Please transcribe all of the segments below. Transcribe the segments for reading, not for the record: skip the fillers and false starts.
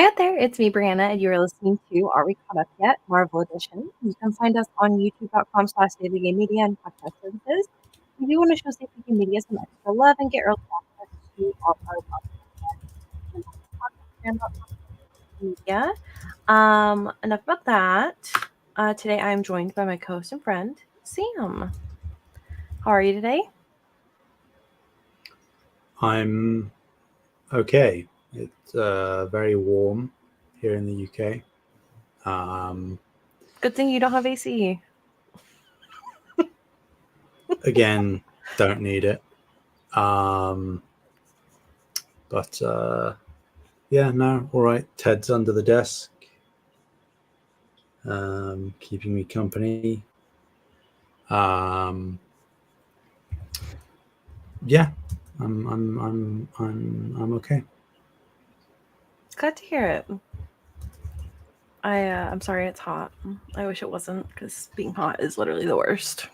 Hi out there, it's me, Brianna, and you're listening to Are We Caught Up Yet? Marvel Edition. You can find us on youtube.com/Daily Game Media and podcast services. We do want to show Safe Game Media some extra love and get early access to all our media. Enough about that. Today I am joined by my co-host and friend, Sam. How are you today? I'm okay. It's very warm here in the UK. Good thing you don't have AC. Again, don't need it. But yeah, no, all right. Ted's under the desk, keeping me company. Yeah, I'm okay. Glad to hear it. I'm sorry it's hot. I wish it wasn't, because being hot is literally the worst.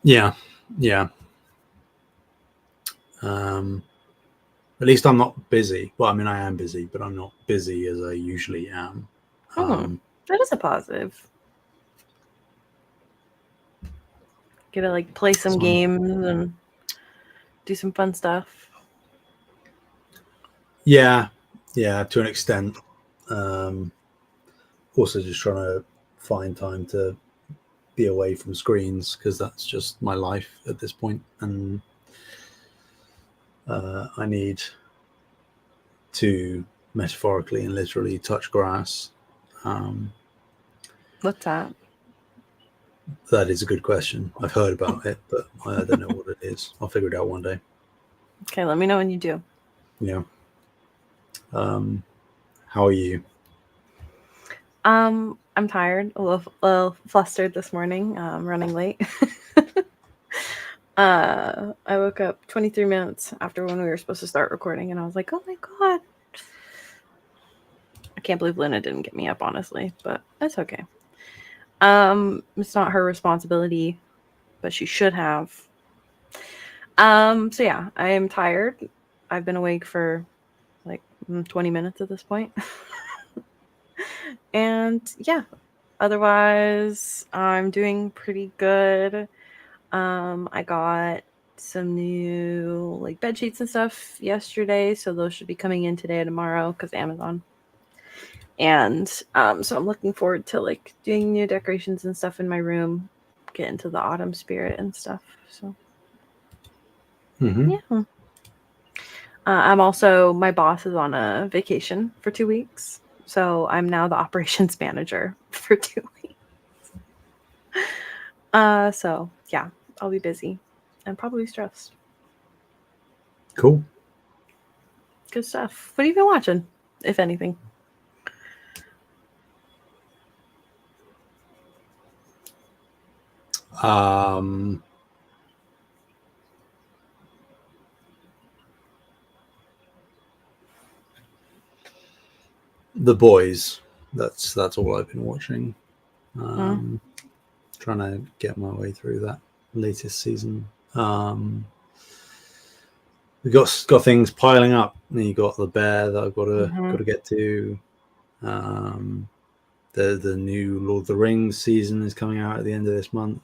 Yeah. At least I'm not busy. Well, I mean, I am busy, but I'm not busy as I usually am. That is a positive. Get to like play some games and do some fun stuff. Yeah, to an extent. Also, just trying to find time to be away from screens, because that's just my life at this point, and I need to metaphorically and literally touch grass. What's that? That is a good question. I've heard about it, but I don't know what it is. I'll figure it out one day. Okay, let me know when you do. Yeah. How are you? I'm tired, a little flustered this morning. Running late. I woke up 23 minutes after when we were supposed to start recording, and I was like, oh my god. I can't believe Luna didn't get me up, honestly, but that's okay. It's not her responsibility, but she should have. So yeah, I am tired. I've been awake for like 20 minutes at this point. And yeah, otherwise I'm doing pretty good. I got some new like bed sheets and stuff yesterday, so those should be coming in today or tomorrow because Amazon. And so I'm looking forward to like doing new decorations and stuff in my room, get into the autumn spirit and stuff. So yeah. I'm also, my boss is on a vacation for 2 weeks, so I'm now the operations manager for 2 weeks. So yeah, I'll be busy and probably stressed. Cool. Good stuff. What have you been watching, if anything? The Boys. That's all I've been watching. Trying to get my way through that latest season. We got things piling up. You got the bear that I've got to get to. The new Lord of the Rings season is coming out at the end of this month.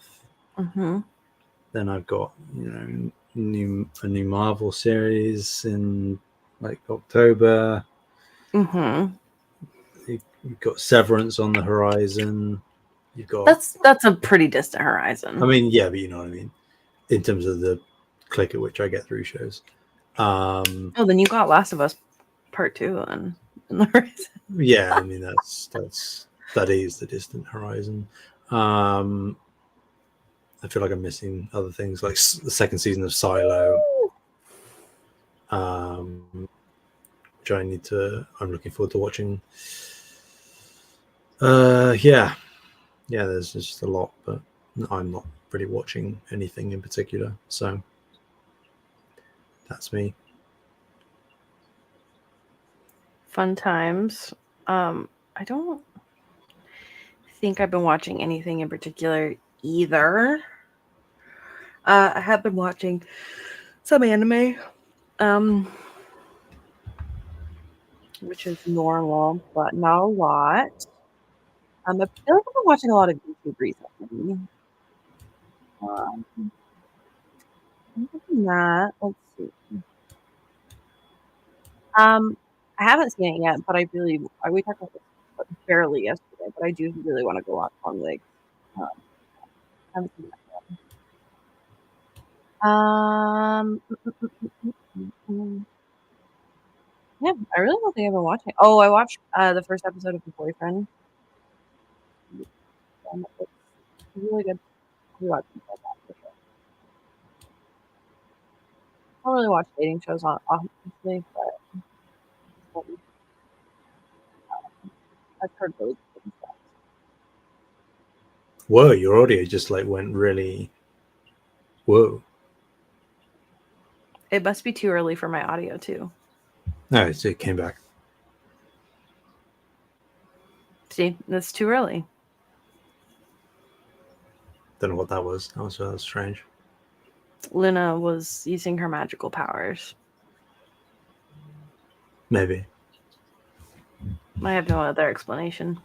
Then I've got a new Marvel series in like October. You've got Severance on the horizon. You've got that's a pretty distant horizon. I mean, yeah, but you know what I mean in terms of the click at which I get through shows. Then you got Last of Us Part 2 and the horizon. Yeah, I mean that is the distant horizon. I feel like I'm missing other things, like the second season of Silo, which I'm looking forward to watching. Yeah, there's just a lot, but I'm not really watching anything in particular, so that's me. Fun times. I don't think I've been watching anything in particular either. I have been watching some anime. which is normal, but not a lot. I feel like I've been watching a lot of YouTube recently. Other than that, let's see. I haven't seen it yet, but we talked about this barely yesterday, but I do really want to go watch Long Legs. Um, I haven't seen that yet. Yeah, I really don't think I've been watching. Oh, I watched the first episode of The Boyfriend. It's really good. We watch things like that for sure. I don't really watch dating shows honestly, but I've heard really good stuff. Whoa, your audio just like went really. Whoa. It must be too early for my audio too. No, it came back. See, that's too early. Don't know what that was. That was strange. Luna was using her magical powers. Maybe. I have no other explanation.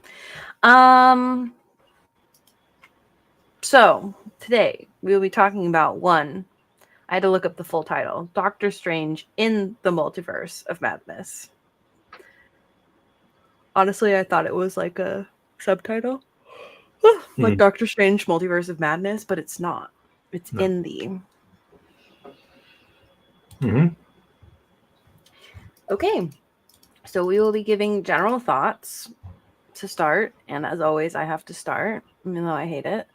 So today we will be talking about one. I had to look up the full title: Doctor Strange in the Multiverse of Madness. Honestly, I thought it was like a subtitle, like Doctor Strange Multiverse of Madness, but it's not. It's in the. Okay, so we will be giving general thoughts to start, and as always, I have to start, even though I hate it.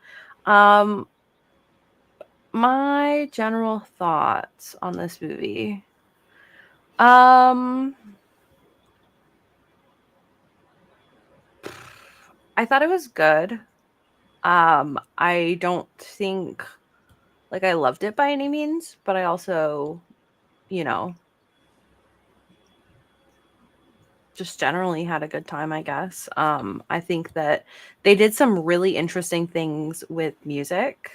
My general thoughts on this movie. I thought it was good. I don't think like I loved it by any means, but I also, just generally had a good time, I guess. I think that they did some really interesting things with music,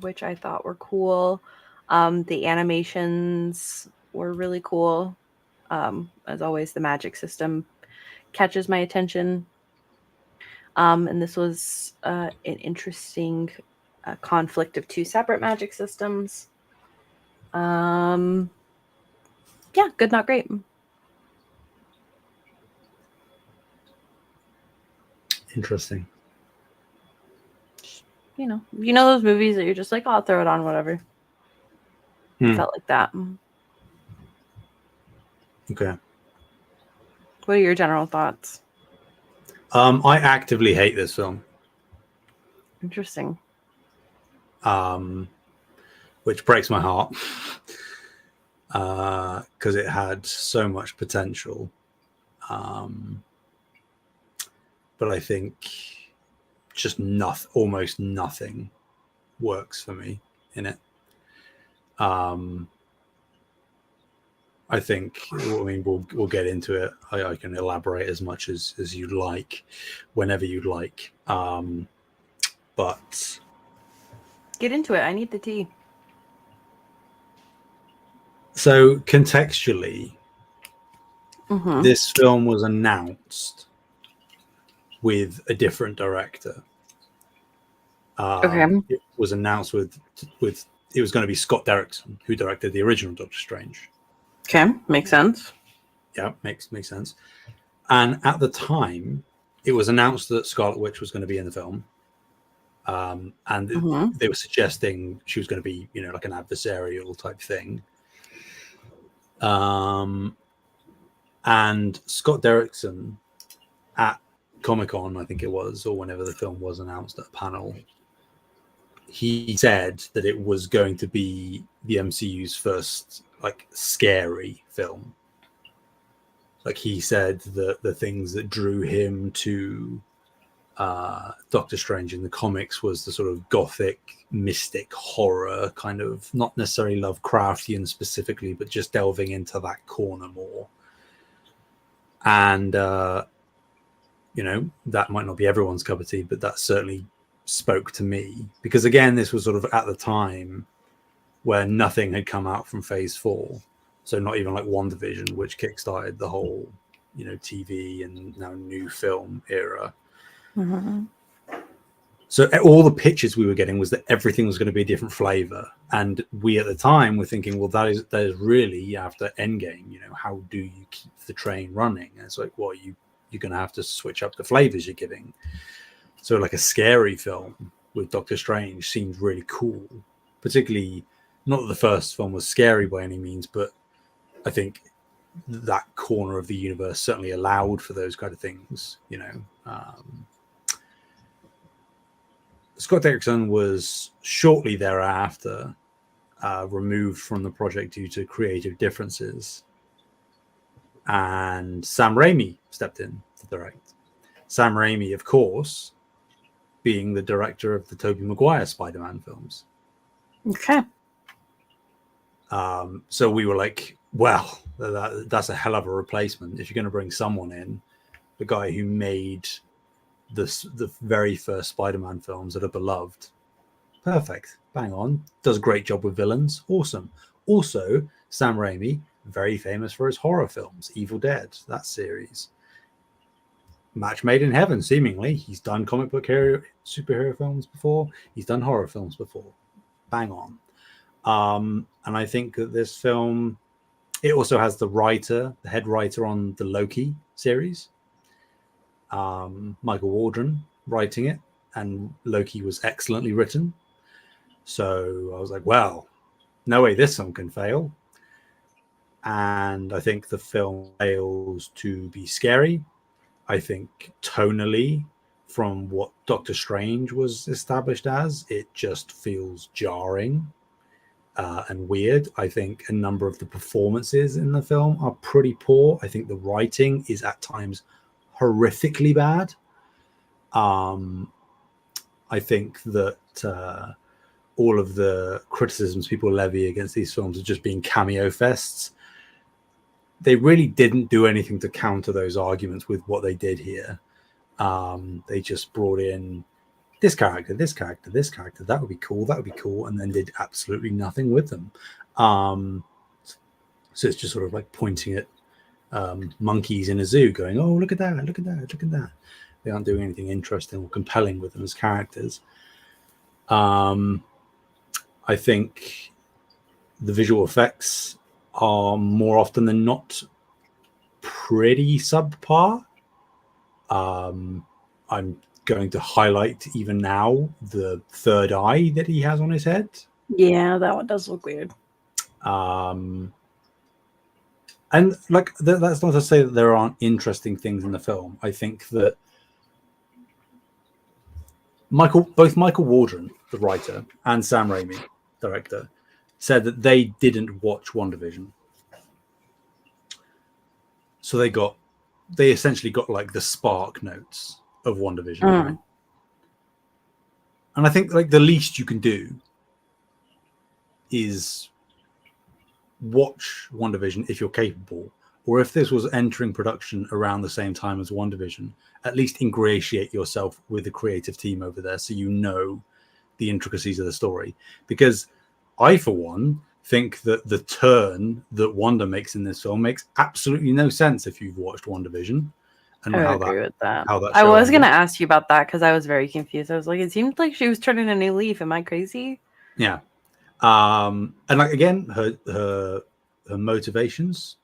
which I thought were cool. The animations were really cool. As always, the magic system catches my attention. And this was an interesting conflict of two separate magic systems. Yeah, good, not great. Interesting. You know those movies that you're just like, oh, I'll throw it on, whatever. Felt like that. Okay. What are your general thoughts? I actively hate this film. Interesting. Which breaks my heart because it had so much potential. But I think just almost nothing works for me in it. I think, we'll get into it. I can elaborate as much as you'd like, whenever you'd like. But get into it. I need the tea. So contextually, this film was announced with a different director. Okay. It was announced with it was going to be Scott Derrickson, who directed the original Doctor Strange. Okay, makes sense. Yeah, makes sense. And at the time, it was announced that Scarlet Witch was going to be in the film. And they were suggesting she was going to be, like an adversarial type thing. And Scott Derrickson at Comic-Con, I think it was, or whenever the film was announced at a panel, he said that it was going to be the MCU's first scary film. Like, he said that the things that drew him to Doctor Strange in the comics was the sort of gothic, mystic horror kind of, not necessarily Lovecraftian specifically, but just delving into that corner more. And that might not be everyone's cup of tea, but that certainly spoke to me, because again, this was sort of at the time where nothing had come out from Phase 4. So not even like WandaVision, which kickstarted the whole, TV and now new film era. Mm-hmm. So all the pitches we were getting was that everything was going to be a different flavor, and we at the time were thinking, well, that is really after Endgame. How do you keep the train running? And it's like, well, you're going to have to switch up the flavors you're giving. So like a scary film with Doctor Strange seemed really cool, particularly not that the first film was scary by any means, but I think that corner of the universe certainly allowed for those kind of things. Scott Derrickson was shortly thereafter removed from the project due to creative differences, and Sam Raimi stepped in to direct. Sam Raimi, of course, being the director of the Tobey Maguire Spider-Man films. Okay. So we were like, well, that's a hell of a replacement. If you're going to bring someone in, the guy who made the very first Spider-Man films that are beloved, perfect, bang on, does a great job with villains, awesome. Also, Sam Raimi, very famous for his horror films, Evil Dead, that series. Match made in heaven, seemingly. He's done comic book superhero films before. He's done horror films before. Bang on. And I think that this film, it also has the head writer on the Loki series, Michael Waldron, writing it, and Loki was excellently written. So I was like, well, no way this film can fail. And I think the film fails to be scary. I think tonally, from what Doctor Strange was established as, it just feels jarring and weird. I think a number of the performances in the film are pretty poor. I think the writing is at times horrifically bad. I think that all of the criticisms people levy against these films are just being cameo fests. They really didn't do anything to counter those arguments with what they did here. They just brought in this character, that would be cool, and then did absolutely nothing with them. So it's just sort of like pointing at monkeys in a zoo going, oh, look at that. They aren't doing anything interesting or compelling with them as characters. I think the visual effects are more often than not pretty subpar. I'm going to highlight even now the third eye that he has on his head. Yeah, that one does look weird. And like that's not to say that there aren't interesting things in the film. I think that both Michael Waldron, the writer, and Sam Raimi, director, said that they didn't watch WandaVision. So they essentially got like the spark notes of WandaVision. Right? And I think like the least you can do is watch WandaVision if you're capable, or if this was entering production around the same time as WandaVision, at least ingratiate yourself with the creative team over there so you know the intricacies of the story. Because I, for one, think that the turn that Wanda makes in this film makes absolutely no sense if you've watched WandaVision. And I agree with that. How that I was going to ask you about that because I was very confused. I was like, it seemed like she was turning a new leaf. Am I crazy? Yeah. And like again, her motivations,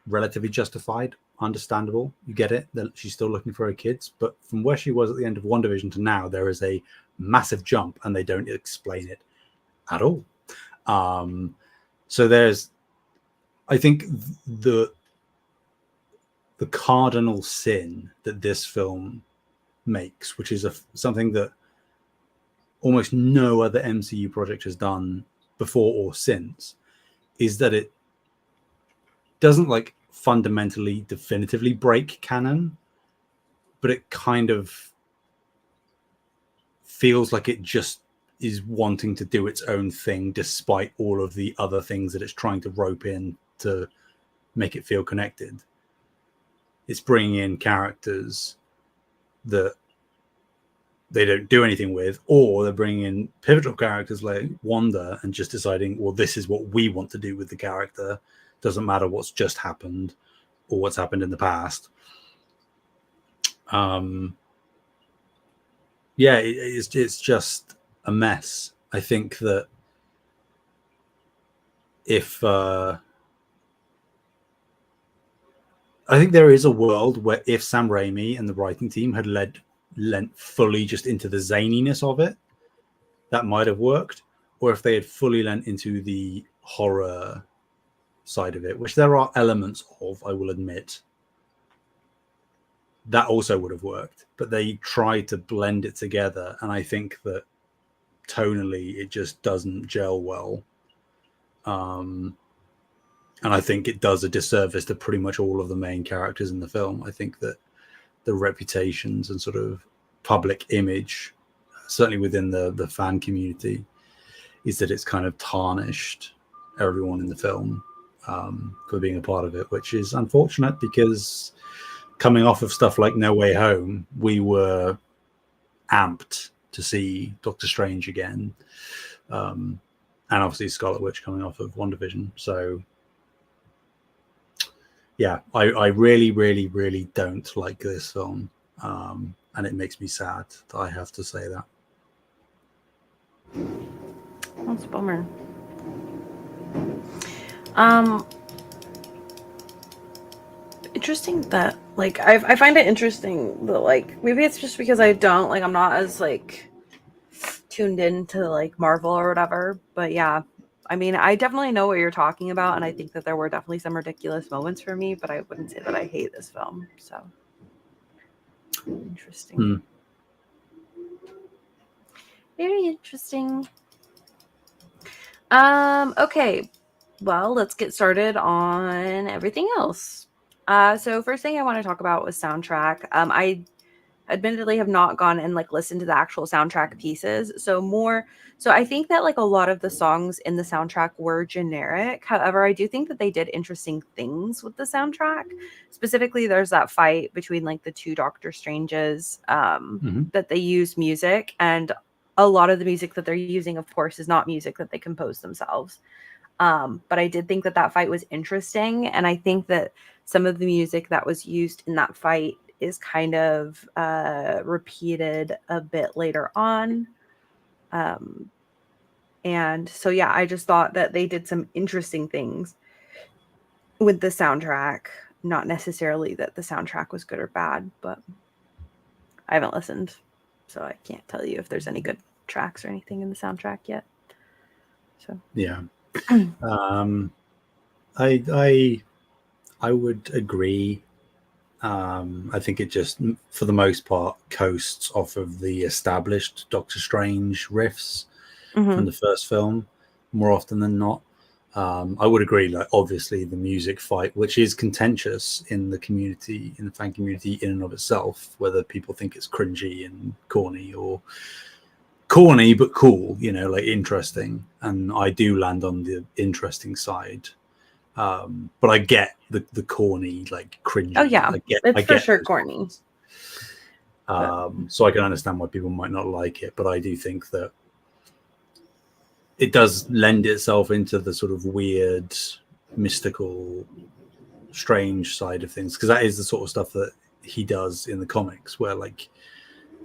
relatively justified, understandable. You get it that she's still looking for her kids, but from where she was at the end of WandaVision to now, there is a massive jump, and they don't explain it at all. So there's, I think, the cardinal sin that this film makes, which is something that almost no other MCU project has done before or since, is that it doesn't like fundamentally definitively break canon, but it kind of feels like it just is wanting to do its own thing despite all of the other things that it's trying to rope in to make it feel connected. It's bringing in characters that they don't do anything with, or they're bringing in pivotal characters like Wanda and just deciding, well, this is what we want to do with the character. Doesn't matter what's just happened or what's happened in the past. Yeah, it's just a mess. I think that if I think there is a world where if Sam Raimi and the writing team had lent fully just into the zaniness of it, that might have worked. Or if they had fully lent into the horror side of it, which there are elements of, I will admit, that also would have worked. But they tried to blend it together, and I think that tonally it just doesn't gel well. And I think it does a disservice to pretty much all of the main characters in the film. I think that the reputations and sort of public image, certainly within the fan community, is that it's kind of tarnished everyone in the film for being a part of it, which is unfortunate because coming off of stuff like No Way Home, we were amped to see Doctor Strange again. And obviously Scarlet Witch coming off of WandaVision. So yeah, I really, really, really don't like this film. And it makes me sad that I have to say that. That's a bummer. Interesting that, like, I find it interesting that, like, maybe it's just because I'm not as, like, tuned into, like, Marvel or whatever, but yeah. I mean, I definitely know what you're talking about, and I think that there were definitely some ridiculous moments for me, but I wouldn't say that I hate this film, so. Interesting. Very interesting. Okay. Well, let's get started on everything else. So first thing I want to talk about was soundtrack. I admittedly have not gone and like listened to the actual soundtrack pieces. So I think that like a lot of the songs in the soundtrack were generic. However, I do think that they did interesting things with the soundtrack. Specifically, there's that fight between like the two Doctor Stranges that they use music, and a lot of the music that they're using, of course, is not music that they composed themselves. But I did think that that fight was interesting, and I think that some of the music that was used in that fight is kind of repeated a bit later on. And so, yeah, I just thought that they did some interesting things with the soundtrack. Not necessarily that the soundtrack was good or bad, but I haven't listened, so I can't tell you if there's any good tracks or anything in the soundtrack yet. So yeah, I would agree. I think it just, for the most part, coasts off of the established Doctor Strange riffs from the first film more often than not. I would agree, like, obviously the music fight, which is contentious in the community, in the fan community in and of itself, whether people think it's cringy and corny or corny but cool, you know, like interesting. And I do land on the interesting side. But I get the corny, like cringy. Oh yeah, I for get sure corny. So I can understand why people might not like it, but I do think that it does lend itself into the sort of weird, mystical, strange side of things, because that is the sort of stuff that he does in the comics, where like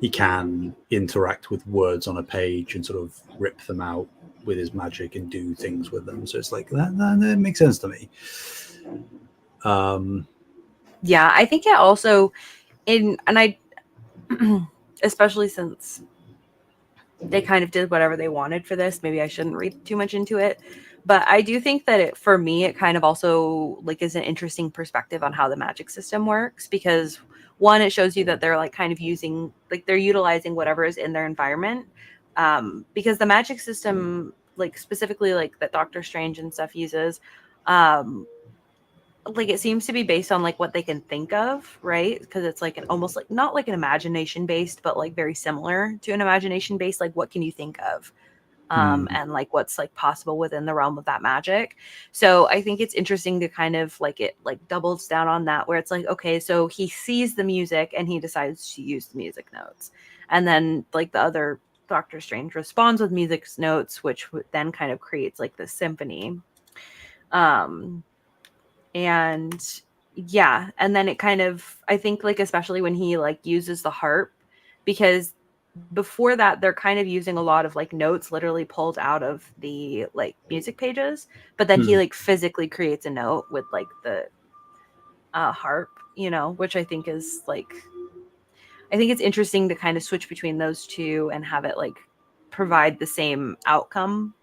he can interact with words on a page and sort of rip them out with his magic and do things with them. So it's like that makes sense to me. Yeah, I think it also especially since they kind of did whatever they wanted for this, maybe I shouldn't read too much into it, but I do think that for me it kind of also like is an interesting perspective on how the magic system works, because one, it shows you that they're like kind of they're utilizing whatever is in their environment, because the magic system, like specifically like that Doctor Strange and stuff uses, like it seems to be based on like what they can think of, right? Because it's like almost like not like an imagination based, but like very similar to an imagination based, like what can you think of, and like what's like possible within the realm of that magic. So I think it's interesting to kind of like it like doubles down on that, where it's like, okay, so he sees the music and he decides to use the music notes, and then like the other Doctor Strange responds with music notes, which then kind of creates like this symphony. And yeah, and then it kind of, I think like especially when he like uses the harp, because before that they're kind of using a lot of like notes literally pulled out of the like music pages, but then he like physically creates a note with like the harp, which I think is like, I think it's interesting to kind of switch between those two and have it like provide the same outcome,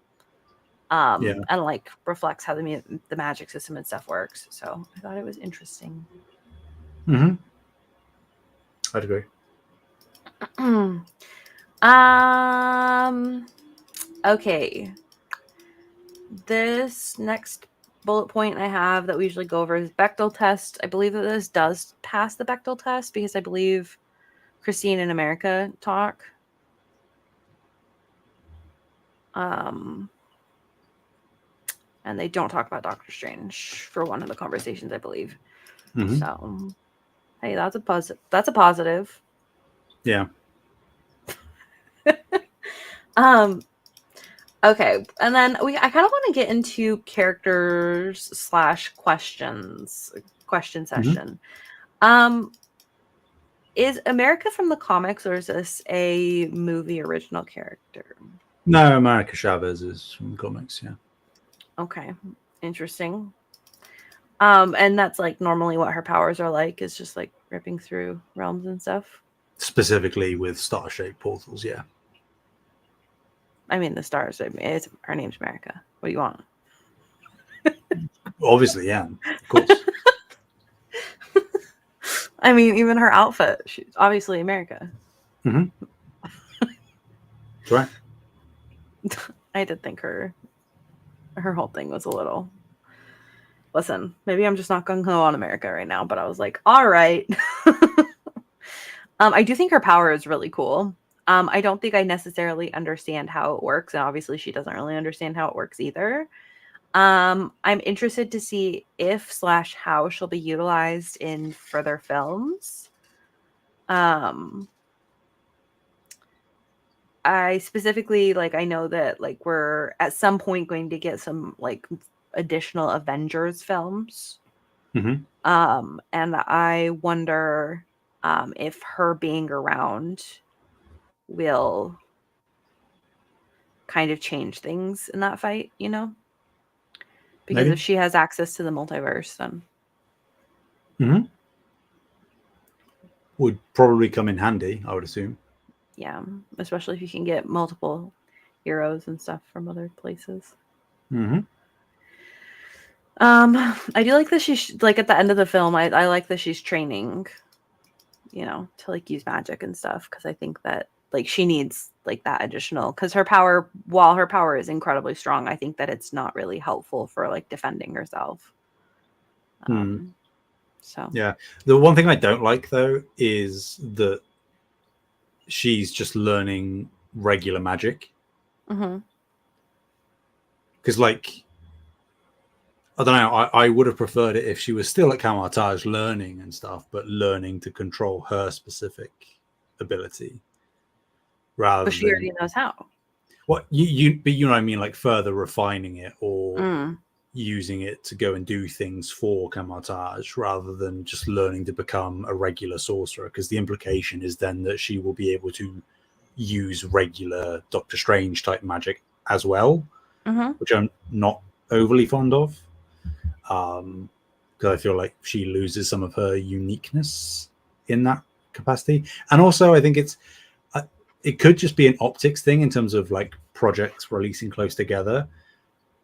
and like reflects how the magic system and stuff works. So I thought it was interesting. I'd agree. Okay. This next bullet point I have that we usually go over is Bechdel test. I believe that this does pass the Bechdel test because I believe Christine and America talk. And they don't talk about Doctor Strange for one of the conversations, I believe. So, hey, that's a positive. That's a positive. Yeah. Okay, and then I kind of want to get into characters / questions, question session. Is America from the comics, or is this a movie original character? No, America Chavez is from the comics, yeah. Okay, interesting. And that's like normally what her powers are like, is just like ripping through realms and stuff. Specifically with star-shaped portals, yeah. I mean, the stars. Her name's America. What do you want? Obviously, yeah, of course. I mean, even her outfit. She's obviously America. That's right. I did think her whole thing was a little. Listen, maybe I'm just not gung ho on America right now, but I was like, all right. I do think her power is really cool. I don't think I necessarily understand how it works, and obviously she doesn't really understand how it works either. I'm interested to see if / how she'll be utilized in further films. I specifically I know that we're at some point going to get some additional Avengers films. And I wonder if her being around will kind of change things in that fight, because Maybe. if she has access to the multiverse, then would probably come in handy, I would assume. Yeah, especially if you can get multiple heroes and stuff from other places. I do like that she's at the end of the film. I like that she's training, to use magic and stuff, because I think that she needs that additional, because her power, while her power is incredibly strong, I think that it's not really helpful for defending herself. So yeah, the one thing I don't like though is that she's just learning regular magic. Because I don't know, I would have preferred it if she was still at Camartage learning and stuff, but learning to control her specific ability rather but she already knows how. What you know what I mean, further refining it or using it to go and do things for Camartage rather than just learning to become a regular sorcerer, because the implication is then that she will be able to use regular Doctor Strange type magic as well, which I'm not overly fond of, because I feel like she loses some of her uniqueness in that capacity. And also I think it could just be an optics thing in terms of projects releasing close together,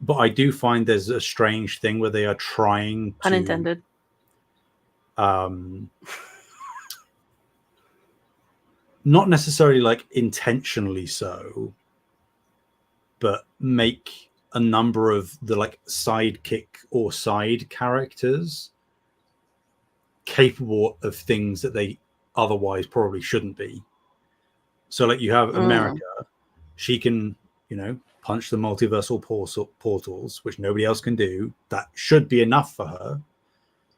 but I do find there's a strange thing where they are trying to unintended not necessarily intentionally so, but make a number of the sidekick or side characters capable of things that they otherwise probably shouldn't be. So you have America, she can, punch the multiversal portals, which nobody else can do. That should be enough for her.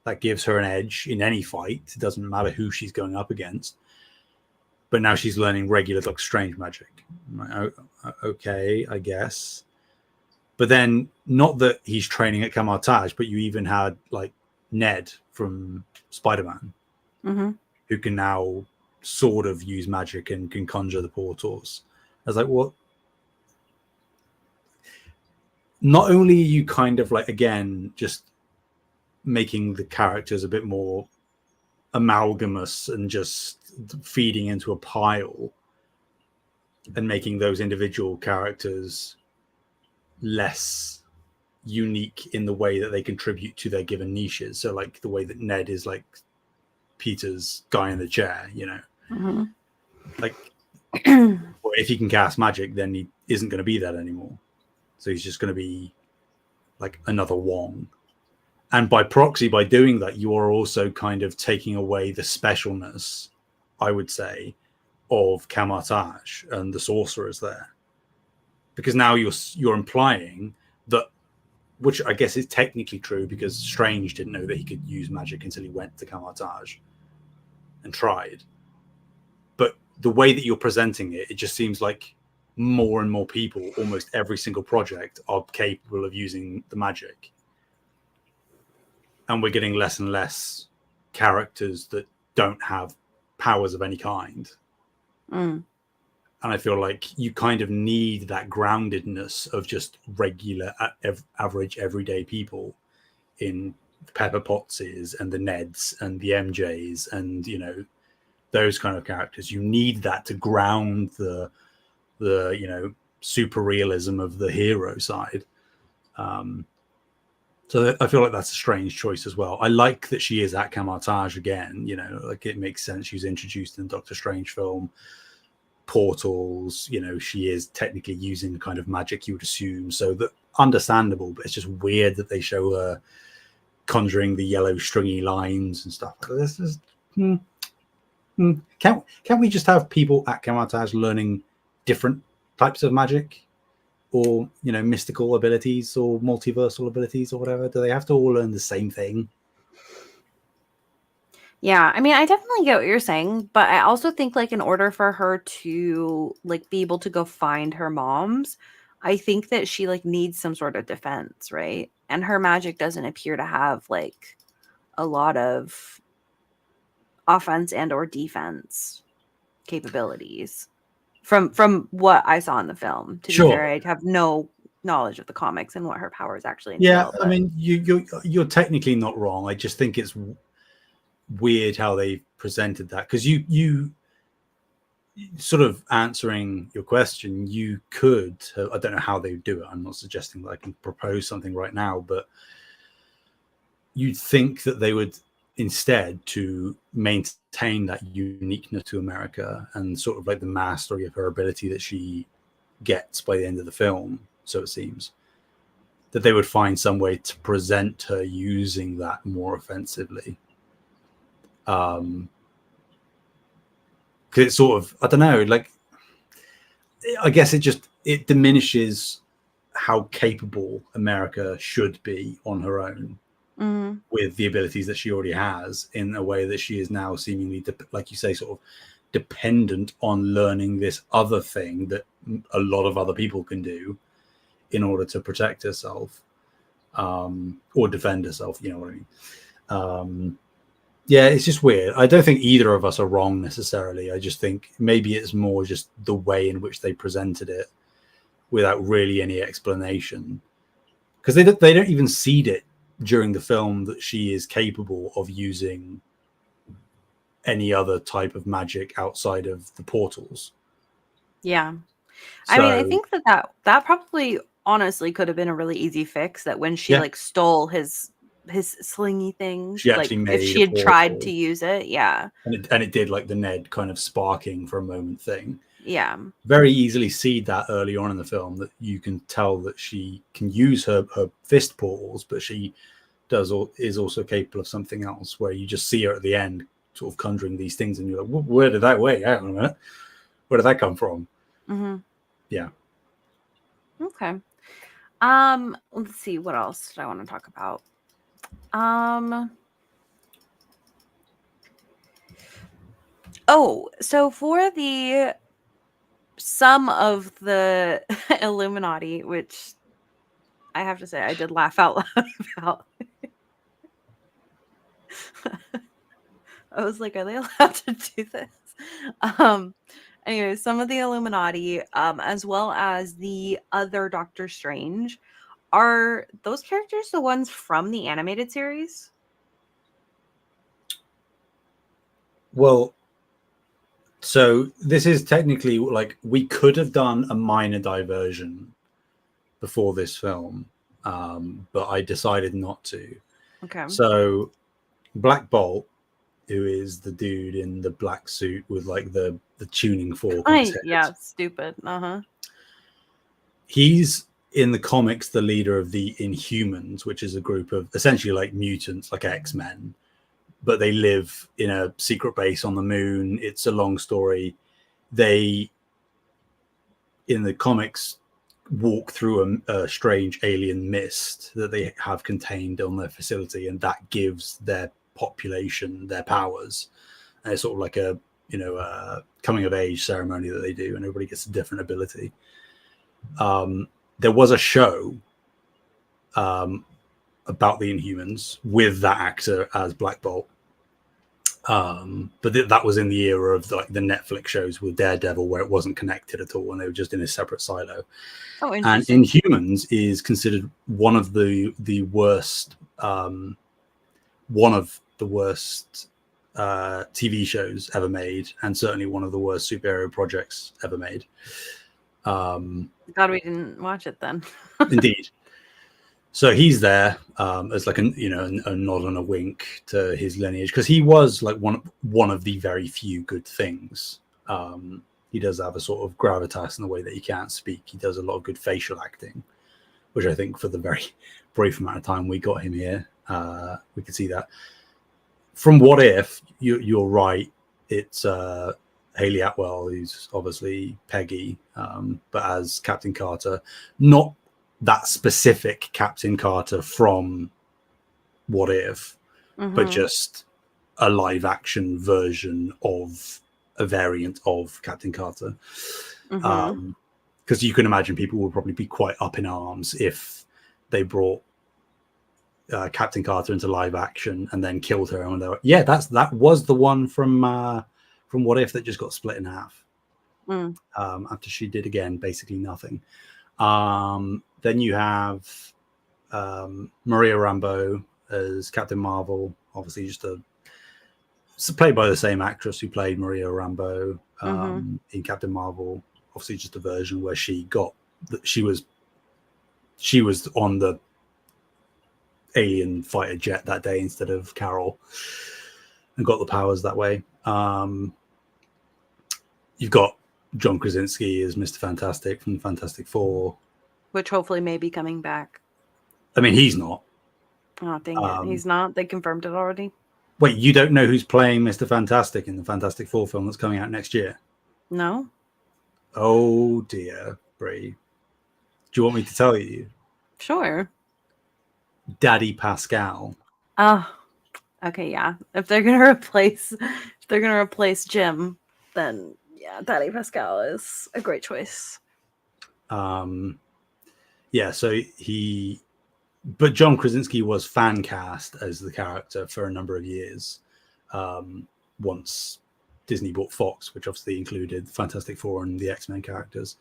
That gives her an edge in any fight. It doesn't matter who she's going up against. But now she's learning regular Doctor Strange magic. Okay, I guess. But then, not that he's training at Kamartaj, but you even had like Ned from Spider-Man, who can now sort of use magic and can conjure the portals. I was like, what? Not only are you kind of like, again, just making the characters a bit more amalgamous and just feeding into a pile and making those individual characters less unique in the way that they contribute to their given niches. So like the way that Ned is like Peter's guy in the chair, you know, like if he can cast magic, then he isn't going to be that anymore. So he's just going to be like another Wong. And by proxy, by doing that, you are also kind of taking away the specialness, I would say, of Kamartaj and the sorcerers there. Because now you're implying that, which I guess is technically true, because Strange didn't know that he could use magic until he went to Kamartaj and tried. But the way that you're presenting it, it just seems like more and more people, almost every single project, are capable of using the magic. And we're getting less and less characters that don't have powers of any kind. And I feel like you kind of need that groundedness of just regular, average, everyday people in Pepper Potts's and the Neds and the MJs and, you know, those kind of characters. You need that to ground the you know, super realism of the hero side. So I feel like that's a strange choice as well. I like that she is at Kamartaj again. You know, like it makes sense. She was introduced in the Doctor Strange film. Portals, you know, she is technically using the kind of magic you would assume. So that understandable, but it's just weird that they show her conjuring the yellow stringy lines and stuff. This is can't we just have people at Kamartaj learning different types of magic? Or, you know, mystical abilities or multiversal abilities or whatever? Do they have to all learn the same thing? Yeah, I mean, I definitely get what you're saying, but I also think like in order for her to like be able to go find her mom's, I think that she like needs some sort of defense, right? And her magic doesn't appear to have like a lot of offense and or defense capabilities from what I saw in the film. To be Sure. fair, I have no knowledge of the comics and what her powers actually Yeah, entail. I mean, you're technically not wrong. I just think it's weird how they presented that, because you sort of answering your question, you could I don't know how they do it. I'm not suggesting that I can propose something right now, but you'd think that they would, instead, to maintain that uniqueness to America and sort of like the mastery of her ability that she gets by the end of the film, so it seems, that they would find some way to present her using that more offensively. Because it's sort of, I don't know, like, I guess it diminishes how capable America should be on her own with the abilities that she already has, in a way that she is now seemingly, like you say, sort of dependent on learning this other thing that a lot of other people can do in order to protect herself, or defend herself. You know what I mean? Yeah, it's just weird. I don't think either of us are wrong necessarily. I just think maybe it's more just the way in which they presented it without really any explanation, because they don't even seed it during the film that she is capable of using any other type of magic outside of the portals. Yeah. So, I mean, I think that probably honestly could have been a really easy fix, that when she yeah, like stole his slingy thing, she like actually if made she a had tried to portal, use it, yeah. and it did like the Ned kind of sparking for a moment thing. Yeah. Very easily see that early on in the film, that you can tell that she can use her fist portals, but she is also capable of something else, where you just see her at the end sort of conjuring these things, and you're like, where did that wait? Hang on a minute, where did that come from? Yeah. Okay. Let's see, what else did I want to talk about? Oh, so for some of the Illuminati, which I have to say, I did laugh out loud about. I was like, are they allowed to do this? Um, anyway, some of the Illuminati, as well as the other Doctor Strange, are those characters the ones from the animated series? Well, so this is technically like we could have done a minor diversion before this film, but I decided not to. Okay. So Black Bolt, who is the dude in the black suit with like the tuning fork on his head. Yeah, stupid. Uh-huh. He's in the comics the leader of the Inhumans, which is a group of essentially like mutants, like X-Men, but they live in a secret base on the moon. It's a long story. They, in the comics, walk through a strange alien mist that they have contained on their facility, and that gives their population their powers. And it's sort of like a coming of age ceremony that they do, and everybody gets a different ability. There was a show about the Inhumans with that actor as Black Bolt, but that was in the era of the Netflix shows with Daredevil, where it wasn't connected at all and they were just in a separate silo. Oh, and interesting. Inhumans is considered one of the worst TV shows ever made, and certainly one of the worst superhero projects ever made. God, we didn't watch it then. Indeed. So he's there as like a nod and a wink to his lineage, because he was like one of the very few good things. He does have a sort of gravitas in the way that he can't speak. He does a lot of good facial acting, which I think for the very brief amount of time we got him here, we could see that. From What If, you're right. It's Hayley Atwell, who's obviously Peggy, but as Captain Carter, not that specific Captain Carter from What If, but just a live action version of a variant of Captain Carter. Because you can imagine people would probably be quite up in arms if they brought Captain Carter into live action and then killed her, and they were, that was the one from What If that just got split in half after she did again basically nothing. Then you have Maria Rambeau as Captain Marvel, obviously played by the same actress who played Maria Rambeau in Captain Marvel. Obviously, just a version where she was on the alien fighter jet that day instead of Carol, and got the powers that way. You've got John Krasinski as Mr. Fantastic from Fantastic Four, which hopefully may be coming back. I mean, he's not. Oh, dang it. He's not? They confirmed it already? Wait, you don't know who's playing Mr. Fantastic in the Fantastic Four film that's coming out next year? No. Oh, dear, Bree. Do you want me to tell you? Sure. Daddy Pascal. Oh, okay, yeah. If they're gonna replace Jim, then yeah, Daddy Pascal is a great choice. Yeah, so but John Krasinski was fan cast as the character for a number of years. Once Disney bought Fox, which obviously included Fantastic Four and the X-Men characters.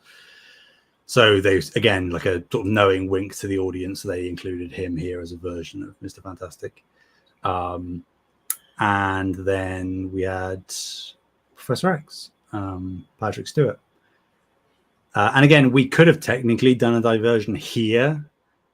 So they, again, like a sort of knowing wink to the audience, they included him here as a version of Mr. Fantastic. And then we had Professor X, Patrick Stewart. And again, we could have technically done a diversion here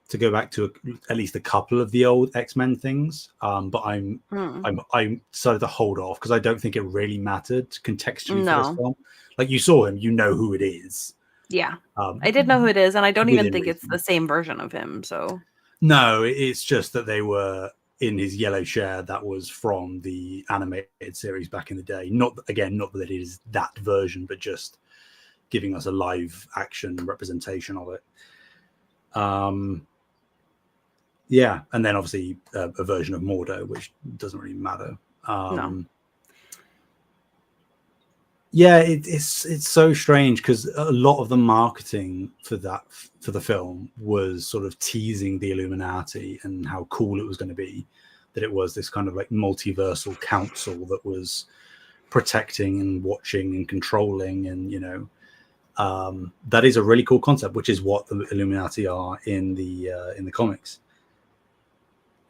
to go back to at least a couple of the old X-Men things. But I decided to hold off because I don't think it really mattered contextually for this film. Like, you saw him, you know who it is. Yeah, I did know who it is, and I don't even think reason. It's the same version of him. So no, it's just that they were in his yellow chair that was from the animated series back in the day. Not that it is that version, but just giving us a live action representation of it. Yeah, and then obviously a version of Mordo, which doesn't really matter. No. Yeah, it's so strange because a lot of the marketing for the film was sort of teasing the Illuminati and how cool it was going to be, that it was this kind of like multiversal council that was protecting and watching and controlling, and that is a really cool concept, which is what the Illuminati are in the comics.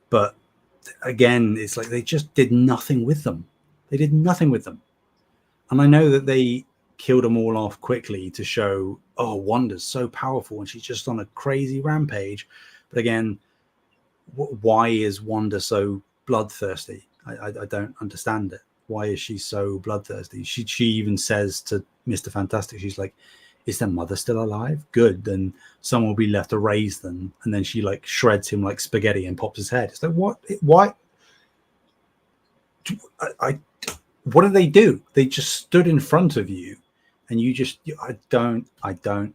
But again, it's like they just did nothing with them. They did nothing with them. And I know that they killed them all off quickly to show, oh, Wanda's so powerful and she's just on a crazy rampage. But again, why is Wanda so bloodthirsty? I don't understand it. Why is she so bloodthirsty? She even says to Mr. Fantastic, she's like, is their mother still alive? Good, then someone will be left to raise them. And then she like shreds him like spaghetti and pops his head. It's like, what? Why? What did they do? They just stood in front of you, and you just, I don't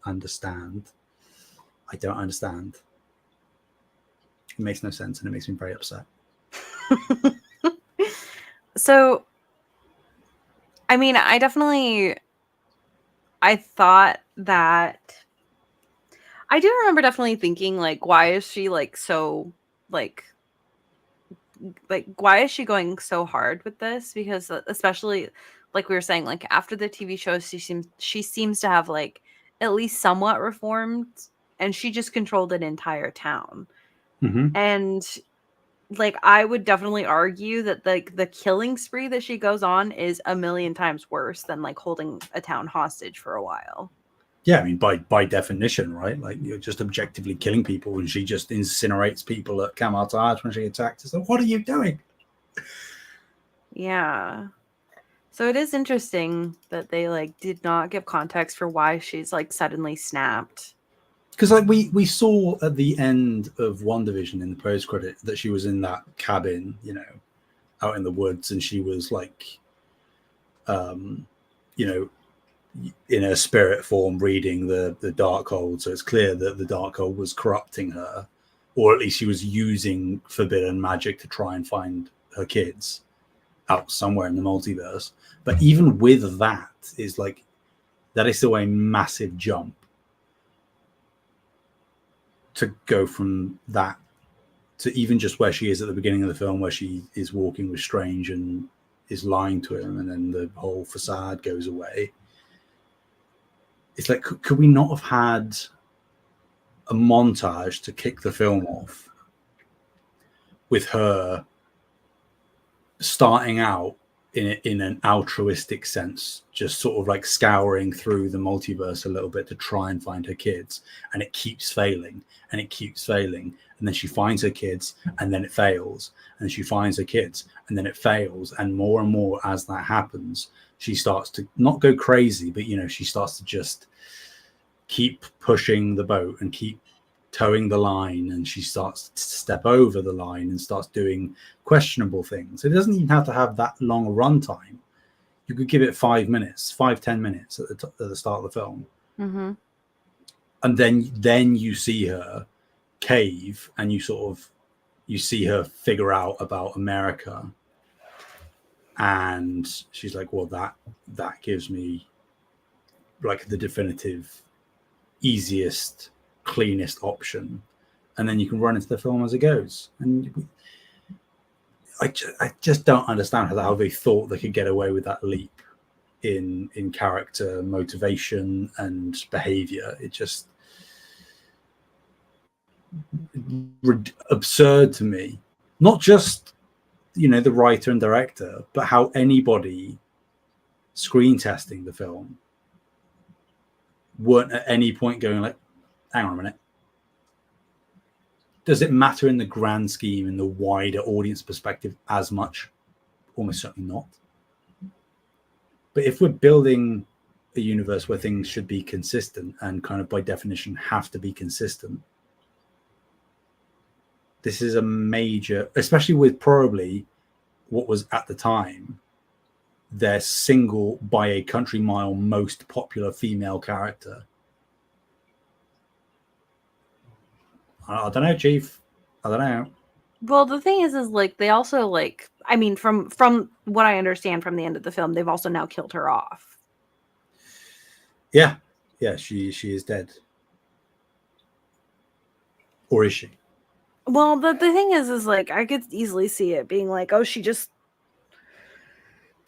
understand. I don't understand. It makes no sense, and it makes me very upset. So, I mean, I thought that, I do remember definitely thinking, like, why is she like so like why is she going so hard with this? Because especially like we were saying, like after the TV show, she seems to have like at least somewhat reformed, and she just controlled an entire town. Mm-hmm. And like I would definitely argue that like the killing spree that she goes on is a million times worse than like holding a town hostage for a while. Yeah, I mean, by definition, right? Like you're just objectively killing people, and she just incinerates people at Kamartaj when she attacks. It's like, what are you doing? Yeah. So it is interesting that they like did not give context for why she's like suddenly snapped. Because like we saw at the end of WandaVision in the post credit that she was in that cabin, out in the woods, and she was like, you know, in her spirit form reading the Darkhold. So it's clear that the Darkhold was corrupting her, or at least she was using forbidden magic to try and find her kids out somewhere in the multiverse. But even with that, is like, that is still a massive jump to go from that to even just where she is at the beginning of the film, where she is walking with Strange and is lying to him, and then the whole facade goes away. It's like, could we not have had a montage to kick the film off with her starting out in an altruistic sense, just sort of like scouring through the multiverse a little bit to try and find her kids, and it keeps failing and it keeps failing, and then she finds her kids and then it fails, and she finds her kids and then it fails, and more as that happens, she starts to not go crazy, but she starts to just keep pushing the boat and keep towing the line, and she starts to step over the line and starts doing questionable things. It doesn't even have to have that long a runtime. You could give it 5 minutes, 5-10 minutes at the start of the film, Mm-hmm. and then you see her cave, and you see her figure out about America, and she's like, well, that gives me like the definitive, easiest, cleanest option, and then you can run into the film as it goes. And I just don't understand how they thought they could get away with that leap in character motivation and behavior. It just absurd to me. Not just the writer and director, but how anybody screen testing the film weren't at any point going like, hang on a minute, does it matter in the grand scheme, in the wider audience perspective as much? Almost certainly not. But if we're building a universe where things should be consistent and kind of by definition have to be consistent, this is a major, especially with probably what was at the time their single by a country mile most popular female character. I don't know, Chief. I don't know. Well, the thing is like they also like, I mean, from what I understand from the end of the film, they've also now killed her off. Yeah, she is dead, or is she? Well, the thing is like I could easily see it being like, oh, she just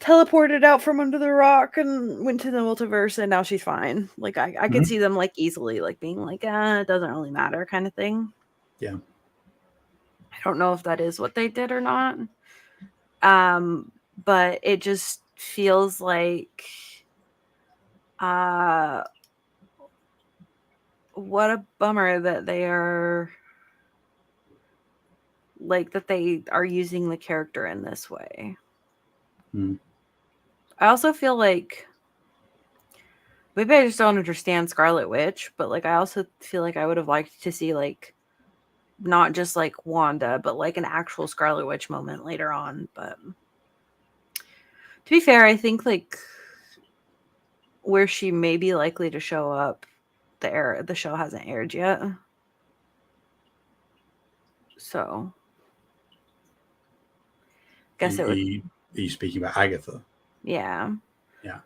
teleported out from under the rock and went to the multiverse, and now she's fine. Like I could see them like easily like being like, it doesn't really matter, kind of thing. Yeah. I don't know if that is what they did or not. But it just feels like what a bummer that they are using the character in this way. I also feel like maybe I just don't understand Scarlet Witch, but like I also feel like I would have liked to see like not just like Wanda, but like an actual Scarlet Witch moment later on. But to be fair, I think like where she may be likely to show up, the show hasn't aired yet. So guess Are it would. you speaking about Agatha? Yeah. Yeah.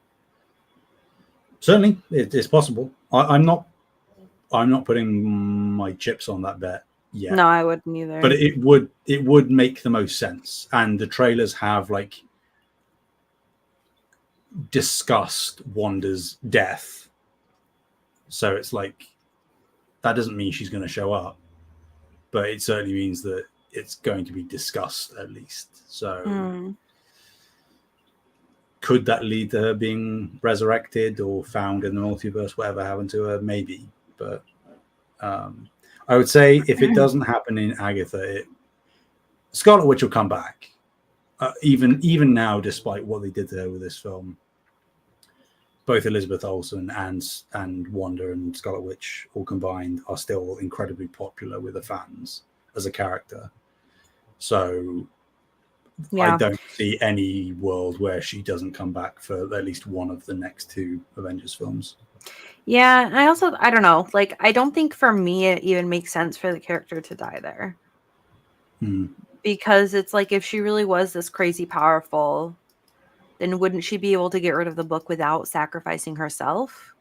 Certainly, it's possible. I'm not putting my chips on that bet yet. No, I wouldn't either. But it would make the most sense, and the trailers have like discussed Wanda's death, so it's like that doesn't mean she's going to show up, but it certainly means that it's going to be discussed at least. So could that lead to her being resurrected or found in the multiverse? Whatever happened to her, maybe. But I would say if it doesn't happen in Agatha, Scarlet Witch will come back. Even now, despite what they did to her with this film, both Elizabeth Olsen and Wanda and Scarlet Witch all combined are still incredibly popular with the fans as a character. So I don't see any world where she doesn't come back for at least one of the next two Avengers films. Yeah, I don't know. Like, I don't think for me it even makes sense for the character to die there. Because it's like if she really was this crazy powerful, then wouldn't she be able to get rid of the book without sacrificing herself?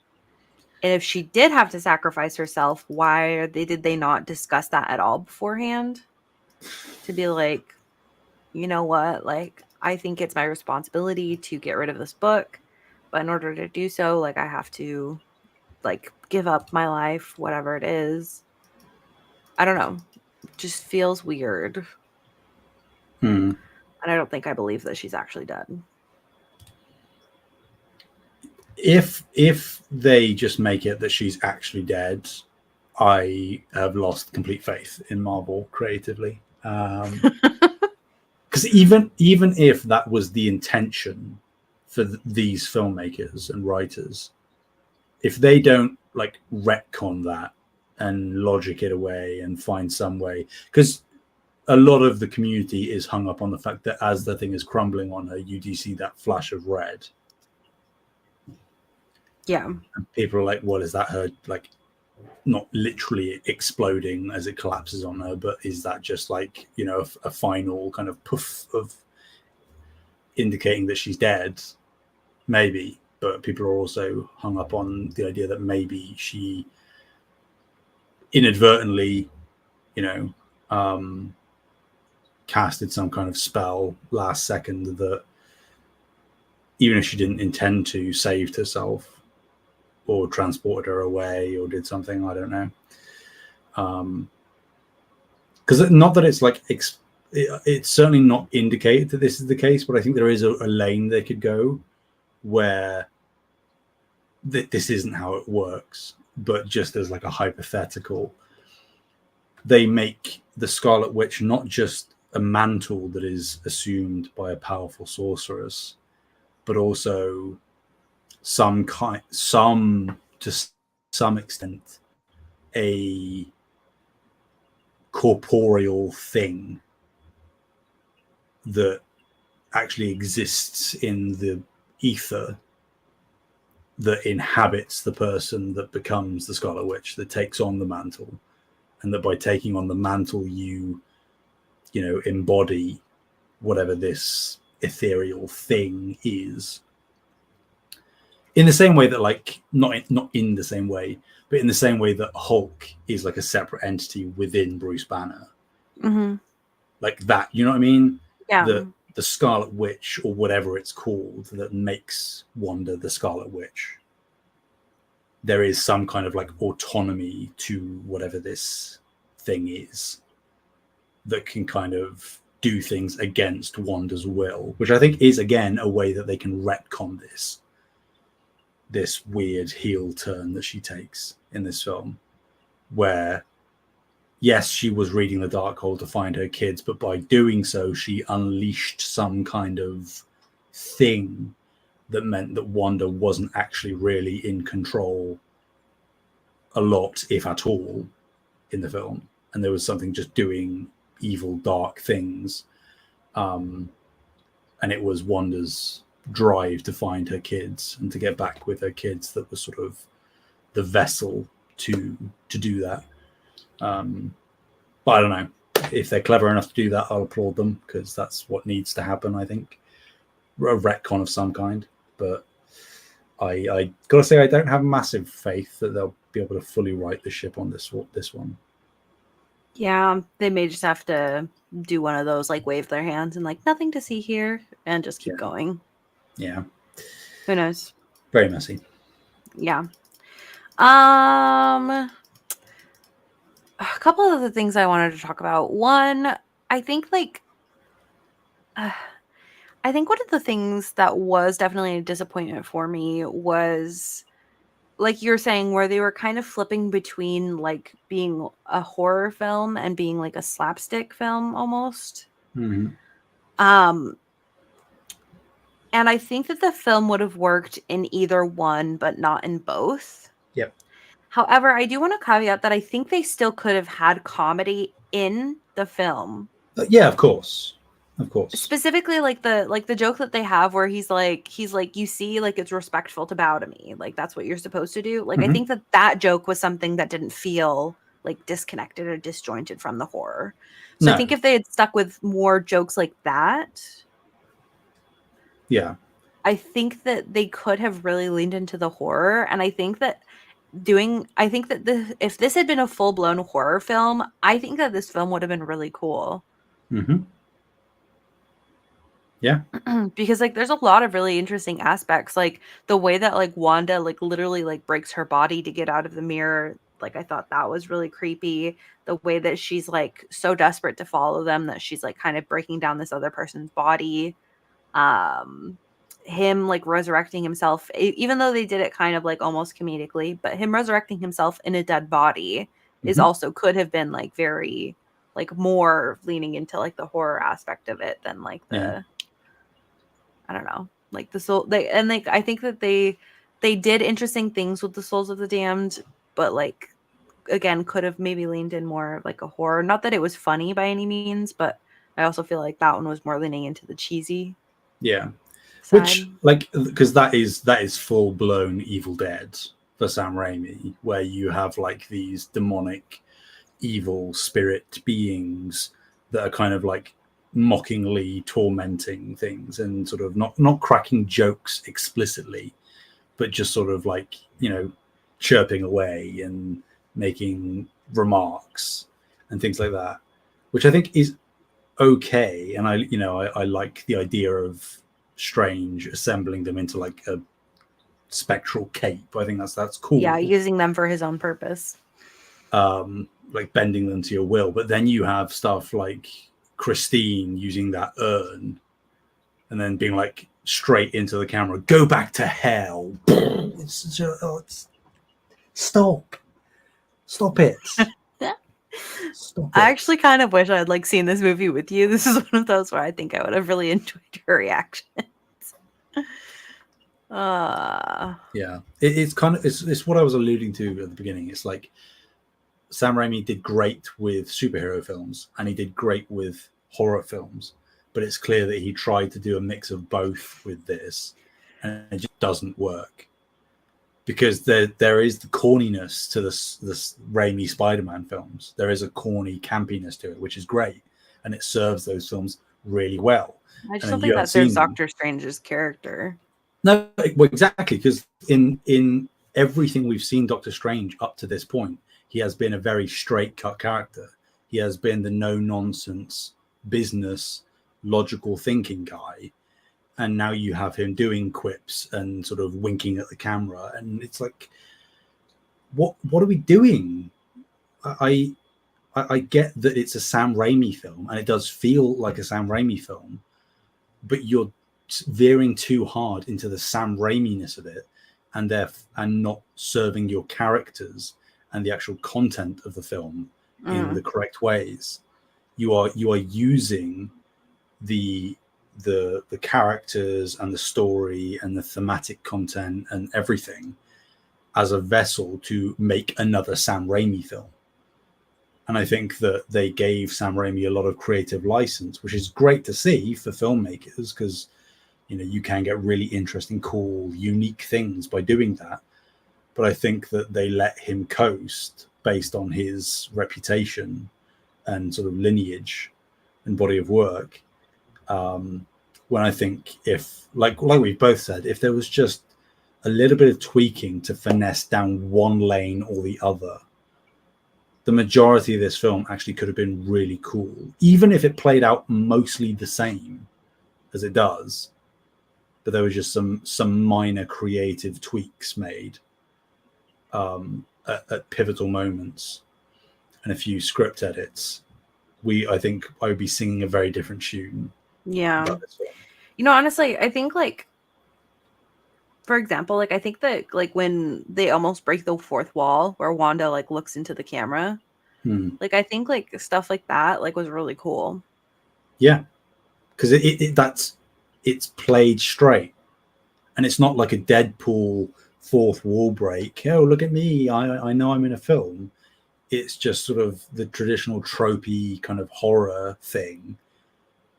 And if she did have to sacrifice herself, why did they not discuss that at all beforehand? To be like, you know what, like, I think it's my responsibility to get rid of this book, but in order to do so, like, I have to, like, give up my life, whatever it is. I don't know. It just feels weird. And I don't think I believe that she's actually dead. If they just make it that she's actually dead, I have lost complete faith in Marvel creatively. Because even if that was the intention for these filmmakers and writers, if they don't like retcon that and logic it away and find some way, because a lot of the community is hung up on the fact that as the thing is crumbling on her, you do see that flash of red. Yeah. And people are like, what is that, her like not literally exploding as it collapses on her, but is that just like, you know, a final kind of poof of indicating that she's dead? Maybe. But people are also hung up on the idea that maybe she inadvertently, you know, casted some kind of spell last second that even if she didn't intend to, saved herself or transported her away or did something. I don't know. Because not that it's like it's certainly not indicated that this is the case, but I think there is a lane they could go where this isn't how it works, but just as like a hypothetical, they make the Scarlet Witch not just a mantle that is assumed by a powerful sorceress, but also to some extent a corporeal thing that actually exists in the ether that inhabits the person that becomes the Scarlet Witch, that takes on the mantle, and that by taking on the mantle you know, embody whatever this ethereal thing is. in the same way that, like, not in the same way, but in the same way that Hulk is like a separate entity within Bruce Banner. Mm-hmm. Like that, you know what I mean? Yeah. The Scarlet Witch, or whatever it's called, that makes Wanda the Scarlet Witch. There is some kind of like autonomy to whatever this thing is that can kind of do things against Wanda's will, which I think is, again, a way that they can retcon this weird heel turn that she takes in this film, where yes, she was reading the Darkhold to find her kids, but by doing so, she unleashed some kind of thing that meant that Wanda wasn't actually really in control a lot, if at all, in the film. And there was something just doing evil, dark things. And it was Wanda's drive to find her kids and to get back with her kids that was sort of the vessel to do that. But I don't know. If they're clever enough to do that, I'll applaud them, because that's what needs to happen, I think. A retcon of some kind. But I gotta say, I don't have massive faith that they'll be able to fully right the ship on this one. Yeah, they may just have to do one of those, like, wave their hands and like, nothing to see here, and just keep going. Yeah. Who knows? Very messy. Yeah. A couple of the things I wanted to talk about. One, I think I think one of the things that was definitely a disappointment for me was, like you're saying, where they were kind of flipping between like being a horror film and being like a slapstick film almost. Mm-hmm. And I think that the film would have worked in either one, but not in both. Yep. However, I do want to caveat that I think they still could have had comedy in the film. Yeah, of course. Specifically, like the joke that they have where he's like, you see, like, it's respectful to bow to me, like that's what you're supposed to do. Like, I think that joke was something that didn't feel like disconnected or disjointed from the horror. So I think if they had stuck with more jokes like that, yeah, I think that they could have really leaned into the horror. And I think that if this had been a full-blown horror film, I think that this film would have been really cool. Mm-hmm. Yeah. Because like there's a lot of really interesting aspects, like the way that like Wanda like literally like breaks her body to get out of the mirror. Like I thought that was really creepy. The way that she's like so desperate to follow them that she's like kind of breaking down this other person's body. Him like resurrecting himself, even though they did it kind of like almost comedically, but him resurrecting himself in a dead body is also could have been like very like more leaning into like the horror aspect of it than like the I don't know, like the soul. I think that they did interesting things with the Souls of the Damned, but like again, could have maybe leaned in more like a horror. Not that it was funny by any means, but I also feel like that one was more leaning into the cheesy. Yeah, side. Which, like, because that is full blown Evil Dead for Sam Raimi, where you have like these demonic, evil spirit beings that are kind of like mockingly tormenting things and sort of not cracking jokes explicitly, but just sort of like, you know, chirping away and making remarks and things like that, which I think is okay. And I like the idea of Strange assembling them into like a spectral cape. I think that's cool. Yeah, using them for his own purpose. Like bending them to your will. But then you have stuff like Christine using that urn and then being like straight into the camera, go back to hell. Stop it. Stop it. I actually kind of wish I'd like seen this movie with you. This is one of those where I think I would have really enjoyed your reactions. Yeah, it's kind of it's what I was alluding to at the beginning. It's like Sam Raimi did great with superhero films and he did great with horror films, but it's clear that he tried to do a mix of both with this, and it just doesn't work because there is the corniness to this Raimi Spider-Man films. There is a corny campiness to it, which is great, and it serves those films really well. I just don't think that serves Doctor Strange's character. No, well, exactly, because in everything we've seen Doctor Strange up to this point, he has been a very straight cut character. He has been the no nonsense business logical thinking guy, and now you have him doing quips and sort of winking at the camera, and it's like, what are we doing? I I get that it's a Sam Raimi film, and it does feel like a Sam Raimi film, but you're veering too hard into the Sam Raimi-ness of it, and not serving your characters and the actual content of the film in the correct ways. You are using the the characters and the story and the thematic content and everything as a vessel to make another Sam Raimi film. And I think that they gave Sam Raimi a lot of creative license, which is great to see for filmmakers, because you can get really interesting, cool, unique things by doing that. But I think that they let him coast based on his reputation and sort of lineage and body of work. When I think, if like we've both said, if there was just a little bit of tweaking to finesse down one lane or the other, the majority of this film actually could have been really cool, even if it played out mostly the same as it does. But there was just some minor creative tweaks made at pivotal moments and a few script edits. I think I would be singing a very different tune. Yeah. Honestly, I think, like, for example, like, I think that, like, when they almost break the fourth wall where Wanda, like, looks into the camera, like, I think, like, stuff like that, like, was really cool. Yeah, because it's played straight, and it's not like a Deadpool fourth wall break. Oh, look at me! I know I'm in a film. It's just sort of the traditional tropey kind of horror thing,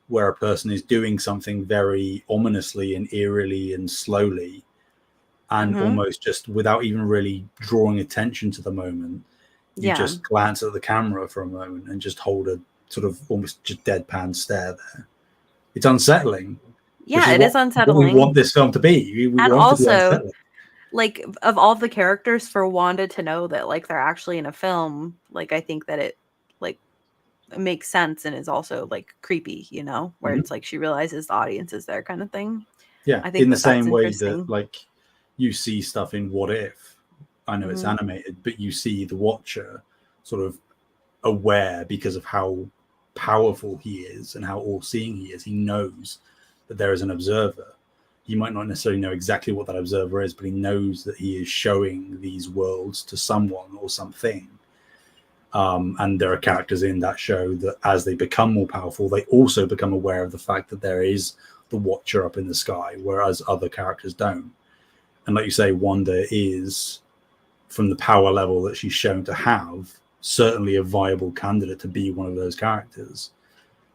where a person is doing something very ominously and eerily and slowly, and almost just without even really drawing attention to the moment. You just glance at the camera for a moment and just hold a sort of almost just deadpan stare there. It's unsettling. Yeah, it is unsettling. What we want this film to be. We and want also, it to be unsettling. Like, of all the characters, for Wanda to know that, like, they're actually in a film, like, I think that it, like, makes sense and is also, like, creepy, where it's like she realizes the audience is there, kind of thing. Yeah, I think in the same way interesting. that, like, you see stuff in What If. I know it's animated, but you see the Watcher sort of aware, because of how powerful he is and how all-seeing he is. He knows that there is an observer. He might not necessarily know exactly what that observer is, but he knows that he is showing these worlds to someone or something. And there are characters in that show that, as they become more powerful, they also become aware of the fact that there is the Watcher up in the sky, whereas other characters don't. And like you say, Wanda is, from the power level that she's shown to have, certainly a viable candidate to be one of those characters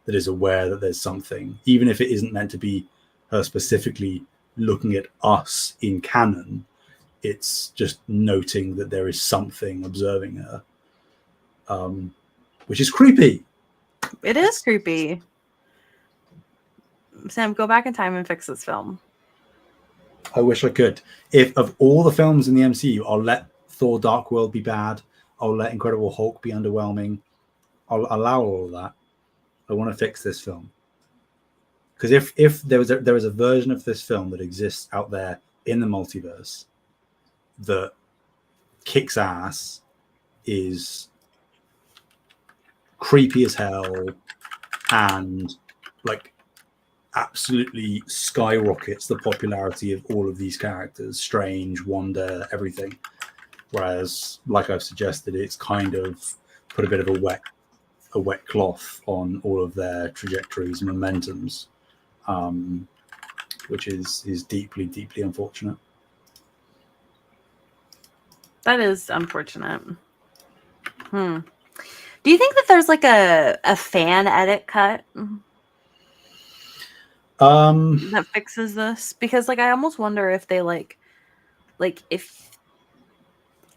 that is aware that there's something, even if it isn't meant to be her specifically looking at us in canon. It's just noting that there is something observing her, which is creepy. It is creepy. Sam, go back in time and fix this film. I wish I could. If of all the films in the MCU, I'll let Thor Dark World be bad. I'll let Incredible Hulk be underwhelming. I'll allow all of that. I want to fix this film. Because if there is a version of this film that exists out there in the multiverse that kicks ass, is creepy as hell, and like absolutely skyrockets the popularity of all of these characters, Strange, Wanda, everything. Whereas, like I've suggested, it's kind of put a bit of a wet cloth on all of their trajectories and momentums, which is deeply, deeply unfortunate. That is unfortunate. Do you think that there's like a fan edit cut that fixes this? Because, like, I almost wonder if they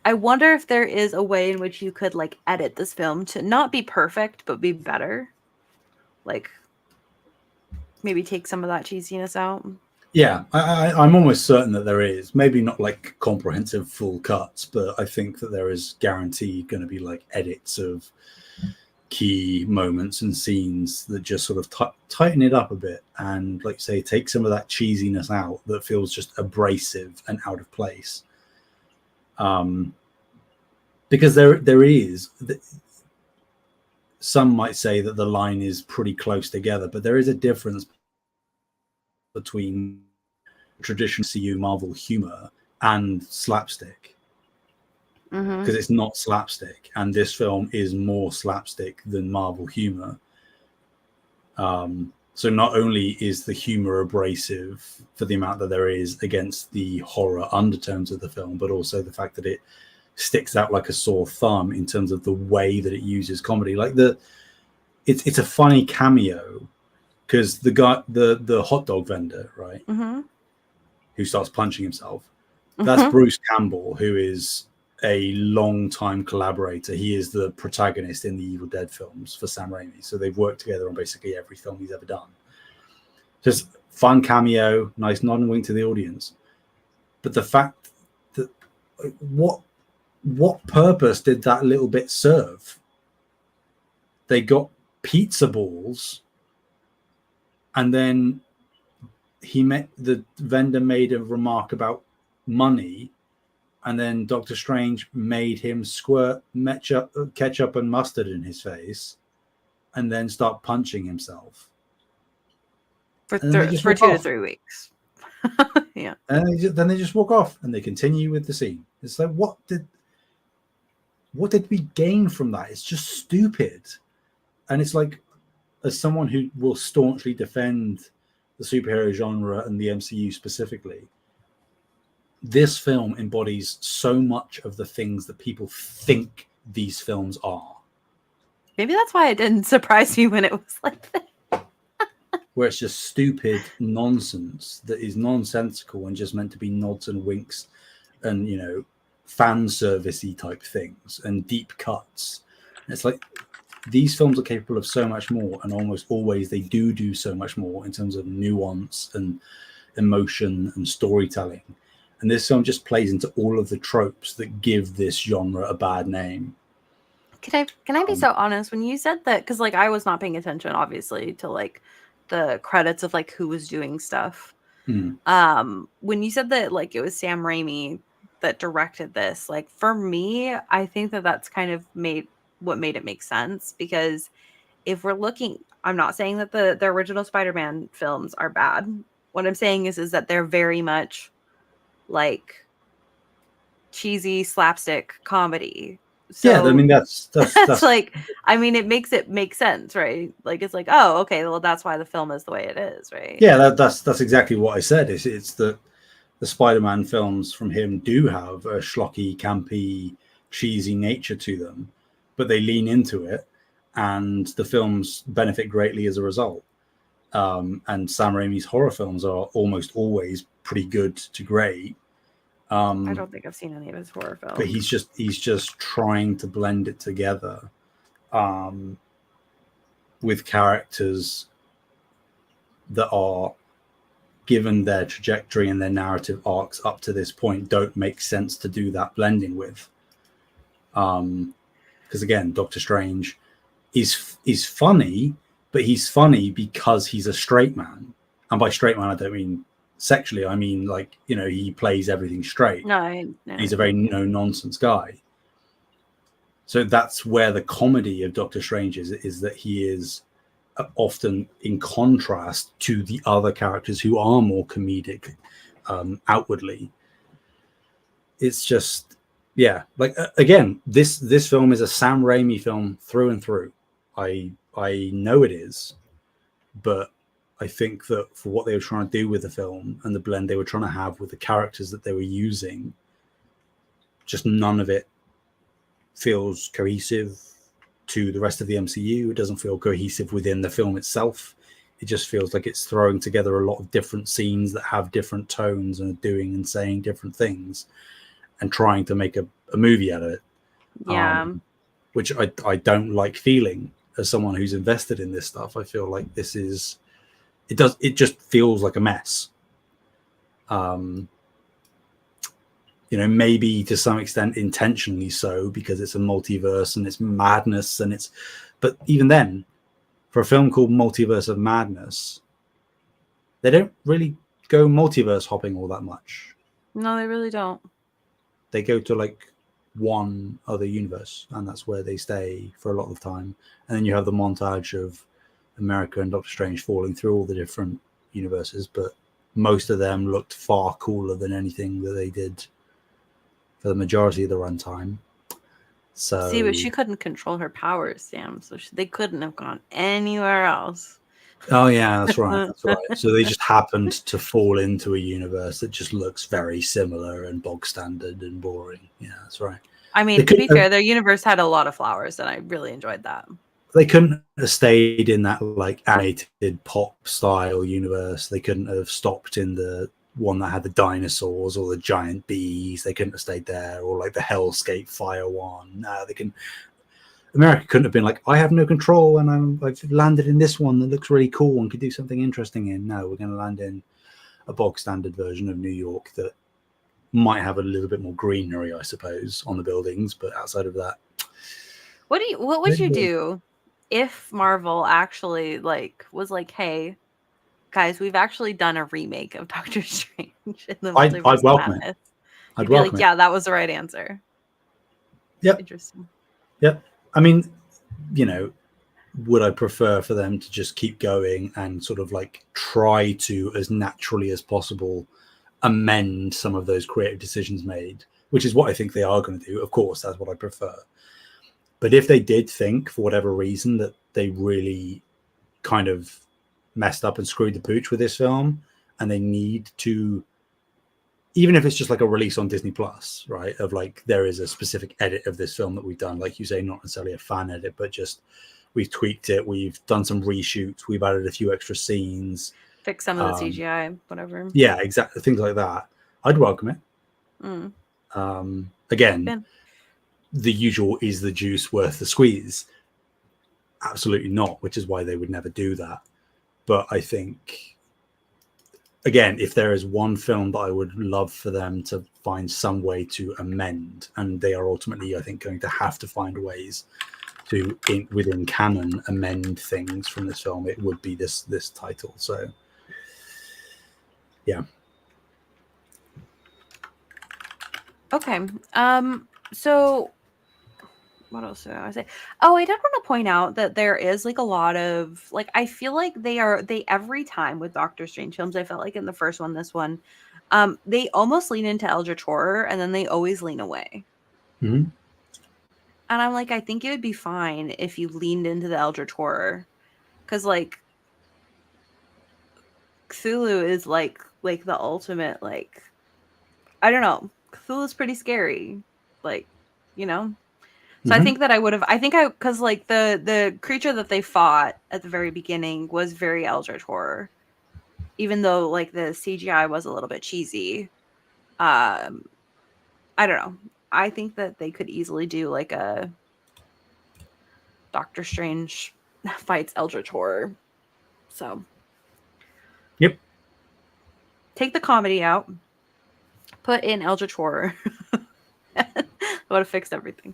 I wonder if there is a way in which you could, like, edit this film to not be perfect, but be better. Like, maybe take some of that cheesiness out. Yeah, I'm almost certain that there is. Maybe not like comprehensive full cuts, but I think that there is guaranteed going to be like edits of key moments and scenes that just sort of tighten it up a bit and, like say, take some of that cheesiness out that feels just abrasive and out of place. Because there is, some might say that the line is pretty close together, but there is a difference between traditional CU Marvel humor and slapstick, because it's not slapstick, and this film is more slapstick than Marvel humor. So not only is the humor abrasive for the amount that there is against the horror undertones of the film, but also the fact that it sticks out like a sore thumb in terms of the way that it uses comedy. Like it's a funny cameo because the guy, the hot dog vendor, right, who starts punching himself, that's Bruce Campbell, who is a long-time collaborator. He is the protagonist in the Evil Dead films for Sam Raimi, so they've worked together on basically every film he's ever done. Just fun cameo, nice nod and wink to the audience. But the fact that what purpose did that little bit serve? They got pizza balls, and then the vendor made a remark about money, and then Doctor Strange made him squirt ketchup and mustard in his face, and then start punching himself for 2 to 3 weeks. Yeah, and then they just walk off and they continue with the scene. It's like, what did we gain from that? It's just stupid. And it's like, as someone who will staunchly defend the superhero genre and the MCU specifically, this film embodies so much of the things that people think these films are. Maybe that's why it didn't surprise me when it was like that. Where it's just stupid nonsense that is nonsensical and just meant to be nods and winks and, you know, fan servicey type things and deep cuts. And it's like, these films are capable of so much more, and almost always they do so much more in terms of nuance and emotion and storytelling. And this film just plays into all of the tropes that give this genre a bad name. Can I be so honest? When you said that, because like I was not paying attention, obviously, to like the credits of like who was doing stuff. When you said that like it was Sam Raimi that directed this, like for me, I think that that's kind of made it make sense, because if we're looking, I'm not saying that the original Spider-Man films are bad. What I'm saying is that they're very much like cheesy slapstick comedy. So yeah, I mean that's like, I mean, it makes it make sense, right? Like it's like, oh, okay, well that's why the film is the way it is, right? Yeah, that's exactly what I said. It's that the Spider-Man films from him do have a schlocky, campy, cheesy nature to them, but they lean into it, and the films benefit greatly as a result. And Sam Raimi's horror films are almost always pretty good to great. I don't think I've seen any of his horror films. But he's just trying to blend it together with characters that are, given their trajectory and their narrative arcs up to this point, don't make sense to do that blending with. Because again, Doctor Strange is funny, but he's funny because he's a straight man. And by straight man, I don't mean sexually. I mean, like, you know, he plays everything straight. No. He's a very no-nonsense guy. So that's where the comedy of Doctor Strange is that he is often in contrast to the other characters who are more comedic outwardly. It's just, yeah, like again, this film is a Sam Raimi film through and through. I know it is, but I think that for what they were trying to do with the film and the blend they were trying to have with the characters that they were using, just none of it feels cohesive to the rest of the MCU. It doesn't feel cohesive within the film itself. It just feels like it's throwing together a lot of different scenes that have different tones and are doing and saying different things and trying to make a movie out of it. Yeah. Which I don't like feeling as someone who's invested in this stuff. I feel like it just feels like a mess. Maybe to some extent intentionally so, because it's a multiverse and it's madness but even then, for a film called Multiverse of Madness, they don't really go multiverse hopping all that much. No, they really don't. They go to like one other universe, and that's where they stay for a lot of the time. And then you have the montage of America and Doctor Strange falling through all the different universes, but most of them looked far cooler than anything that they did for the majority of the runtime. So see, but she couldn't control her powers, Sam, so they couldn't have gone anywhere else. Oh yeah, that's right. That's right. So they just happened to fall into a universe that just looks very similar and bog standard and boring. Yeah, that's right. I mean, to be fair, their universe had a lot of flowers, and I really enjoyed that. They couldn't have stayed in that like animated pop style universe. They couldn't have stopped in the one that had the dinosaurs or the giant bees. They couldn't have stayed there, or like the Hellscape Fire one. No, they can. America couldn't have been like, I have no control, and I've landed in this one that looks really cool and could do something interesting in. No, we're going to land in a bog standard version of New York that might have a little bit more greenery, I suppose, on the buildings, but outside of that, what would you do if Marvel actually was like, hey, guys, we've actually done a remake of Doctor Strange in the Multiverse of Madness? You'd be like, yeah, that was the right answer. Yep. Interesting. Yep. I mean, would I prefer for them to just keep going and sort of like try to, as naturally as possible, amend some of those creative decisions made, which is what I think they are going to do. Of course, that's what I prefer. But if they did think, for whatever reason, that they really kind of messed up and screwed the pooch with this film, and they need to, even if it's just like a release on Disney Plus, right? Of like, there is a specific edit of this film that we've done, like you say, not necessarily a fan edit, but just we've tweaked it. We've done some reshoots. We've added a few extra scenes. Fix some of the CGI, whatever. Yeah, exactly. Things like that. I'd welcome it. Again, the usual, is the juice worth the squeeze? Absolutely not, which is why they would never do that. But I think, again, if there is one film that I would love for them to find some way to amend, and they are ultimately, I think, going to have to find ways to, within canon, amend things from this film, it would be this title. So, yeah. Okay. So what else did I say? Oh, I did want to point out that there is like a lot of like, I feel like they every time with Doctor Strange films, I felt like in the first one, this one, they almost lean into eldritch horror, and then they always lean away. Mm-hmm. And I'm like, I think it would be fine if you leaned into the eldritch horror, because like Cthulhu is like the ultimate, like, I don't know, Cthulhu's pretty scary, like, So I think that because like the creature that they fought at the very beginning was very eldritch horror, even though like the CGI was a little bit cheesy. I don't know. I think that they could easily do like a Doctor Strange fights eldritch horror. So, yep. Take the comedy out, put in eldritch horror. That would have fixed everything.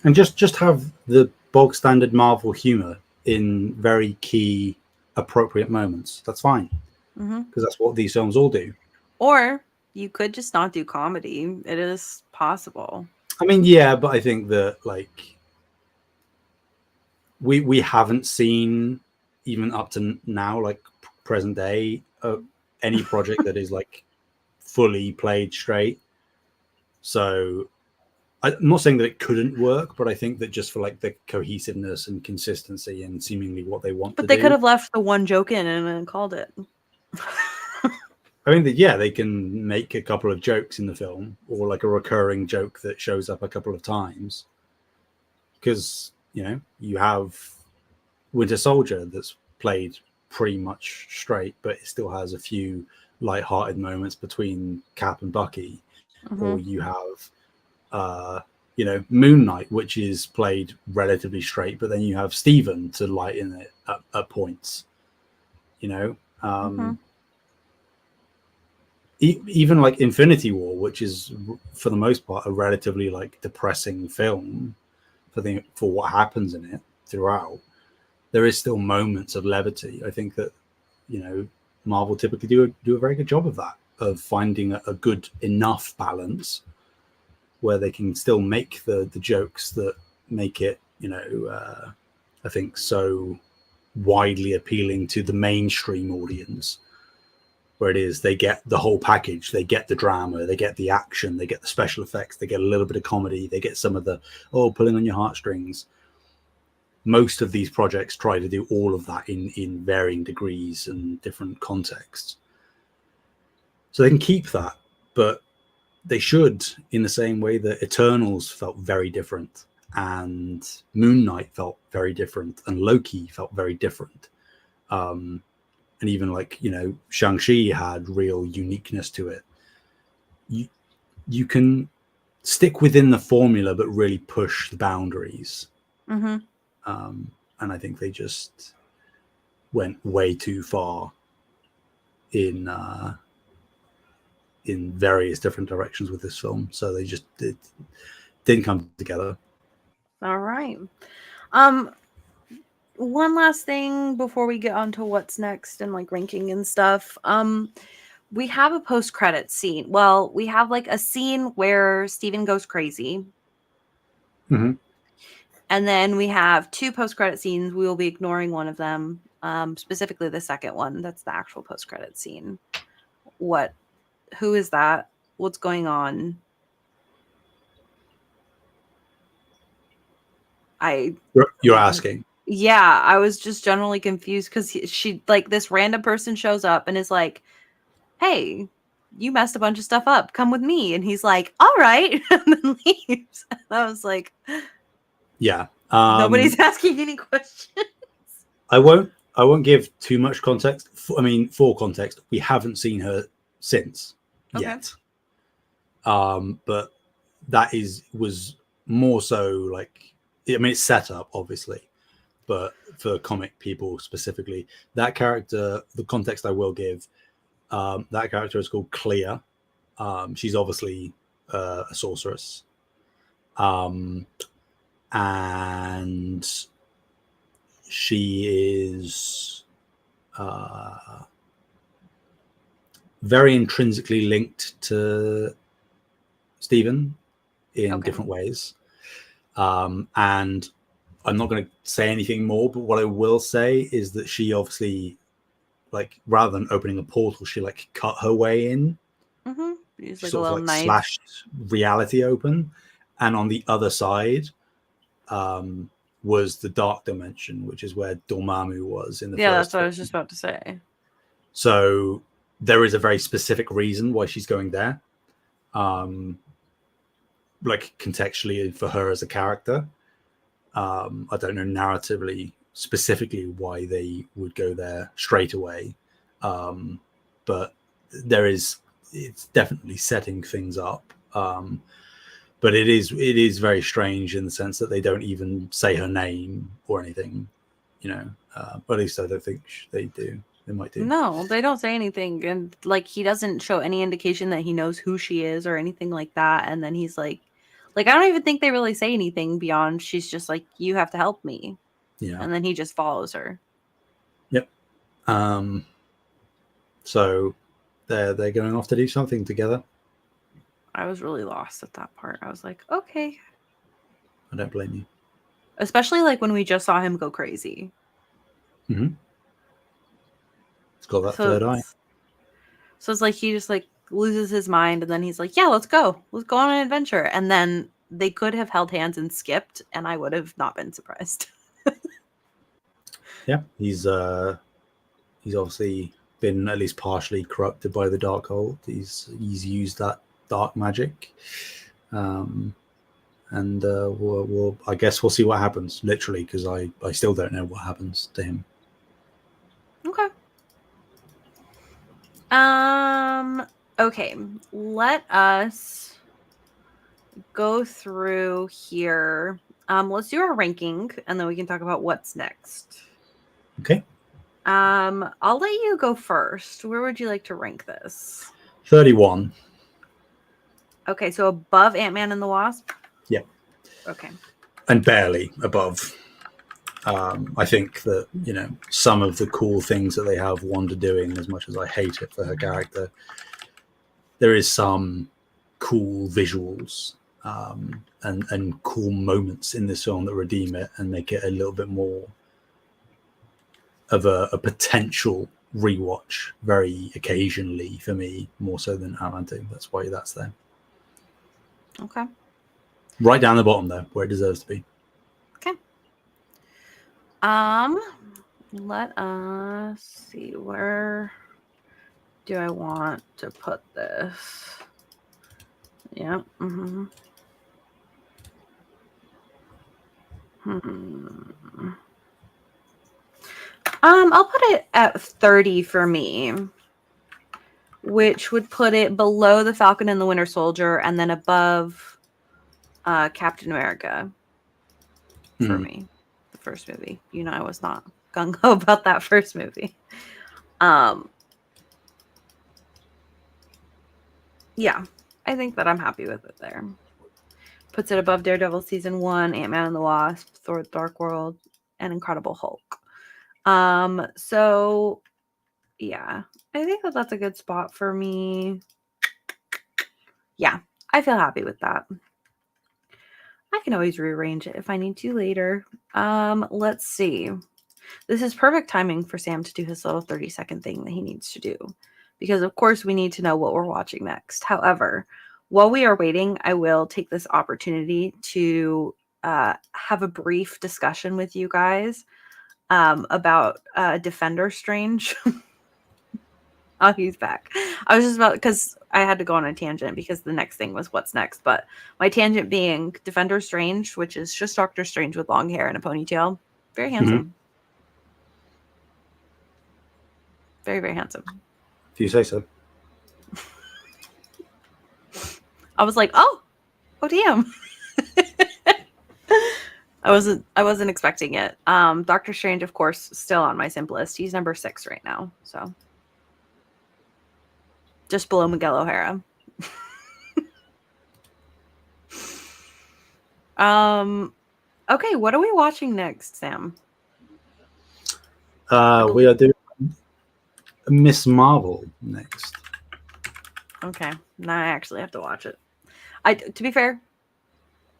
And just have the bog standard Marvel humor in very key, appropriate moments. That's fine, because that's what these films all do. Or you could just not do comedy. It is possible. I mean, yeah, but I think that like we haven't seen, even up to now, like present day, any project that is like fully played straight. So I'm not saying that it couldn't work, but I think that just for like the cohesiveness and consistency and seemingly what they want to do. But they could have left the one joke in and then called it. I mean, yeah, they can make a couple of jokes in the film, or like a recurring joke that shows up a couple of times. Because, you have Winter Soldier that's played pretty much straight, but it still has a few light-hearted moments between Cap and Bucky. Or you have Moon Knight, which is played relatively straight, but then you have Steven to lighten it at points. even like Infinity War, which is for the most part a relatively like depressing film for what happens in it throughout, there is still moments of levity. I think that, you know, Marvel typically do a very good job of that, of finding a good enough balance where they can still make the jokes that make it, you know, I think so widely appealing to the mainstream audience, where it is they get the whole package. They get the drama, they get the action, they get the special effects, they get a little bit of comedy, they get some of the pulling on your heartstrings. Most of these projects try to do all of that in varying degrees and different contexts, so they can keep that. But they should, in the same way that Eternals felt very different, and Moon Knight felt very different, and Loki felt very different. And even like, you know, Shang-Chi had real uniqueness to it. You can stick within the formula, but really push the boundaries. Mm-hmm. And I think they just went way too far in various different directions with this film. So they just didn't come together. All right. One last thing before we get on to what's next and like ranking and stuff. We have a post-credit scene. Well, we have like a scene where Steven goes crazy. Mm-hmm. And then we have two post-credit scenes. We will be ignoring one of them, specifically the second one. That's the actual post-credit scene. Who is that? What's going on? You're asking? Yeah, I was just generally confused because she like this random person shows up and is like, "Hey, you messed a bunch of stuff up. Come with me." And he's like, "All right," and then leaves. And I was like, "Yeah, nobody's asking any questions." I won't give too much context. For context, we haven't seen her since yet. But that was more so like, I mean, it's set up obviously, but for comic people specifically, that character, the context I will give, that character is called Clea. She's obviously a sorceress, and she is very intrinsically linked to Steven in different ways. And I'm not going to say anything more, but what I will say is that she obviously, like, rather than opening a portal, she like cut her way in. Mm-hmm. She's like sort a little of like knife. Slashed reality open, and on the other side was the dark dimension, which is where Dormammu was in the first that's what film. I was just about to say. So there is a very specific reason why she's going there, like contextually for her as a character. I don't know narratively specifically why they would go there straight away, but it's definitely setting things up. But it is very strange in the sense that they don't even say her name or anything, you know. But at least I don't think they do. They might do. No, they don't say anything, and like he doesn't show any indication that he knows who she is or anything like that. And then he's like I don't even think they really say anything beyond she's just like, "You have to help me," and then he just follows her. Yep. So they're going off to do something together. I was really lost at that part. I was like, okay. I don't blame you. Especially like when we just saw him go crazy. Mm-hmm. It's got that third eye. So it's like he just like loses his mind, and then he's like, "Yeah, let's go on an adventure." And then they could have held hands and skipped, and I would have not been surprised. Yeah, he's obviously been at least partially corrupted by the Darkhold. He's used that dark magic, and we'll I guess we'll see what happens. Literally, because I still don't know what happens to him. Okay. Okay. Let us go through here. Let's do our ranking, and then we can talk about what's next. Okay. I'll let you go first. Where would you like to rank this? 31. Okay, so above Ant-Man and the Wasp? Yeah. Okay. And barely above. I think that, some of the cool things that they have Wanda doing, as much as I hate it for her character, there is some cool visuals and cool moments in this film that redeem it and make it a little bit more of a potential rewatch very occasionally for me, more so than Ant-Man 2. That's why that's there. Okay. Right down the bottom there, where it deserves to be. Okay. Let us see, where do I want to put this? Yeah. Mm-hmm. I'll put it at 30 for me, which would put it below The Falcon and the Winter Soldier and then above Captain America for me. The first movie. I was not gung-ho about that first movie. Yeah, I think that I'm happy with it there. Puts it above Daredevil Season 1, Ant-Man and the Wasp, Thor: The Dark World, and Incredible Hulk. So, yeah, I think that that's a good spot for me. Yeah, I feel happy with that. I can always rearrange it if I need to later. Let's see. This is perfect timing for Sam to do his little 30-second thing that he needs to do, because of course we need to know what we're watching next. However, while we are waiting, I will take this opportunity to have a brief discussion with you guys about Defender Strange. Oh, he's back. I was just about, because I had to go on a tangent because the next thing was what's next. But my tangent being Defender Strange, which is just Doctor Strange with long hair and a ponytail. Very handsome. Mm-hmm. Very, very handsome. If you say so. I was like, oh damn. I wasn't expecting it. Doctor Strange, of course, still on my simp list. He's number 6 right now. So just below Miguel O'Hara. Okay, what are we watching next, Sam? We are doing Miss Marvel next. Okay, now I actually have to watch it. To be fair,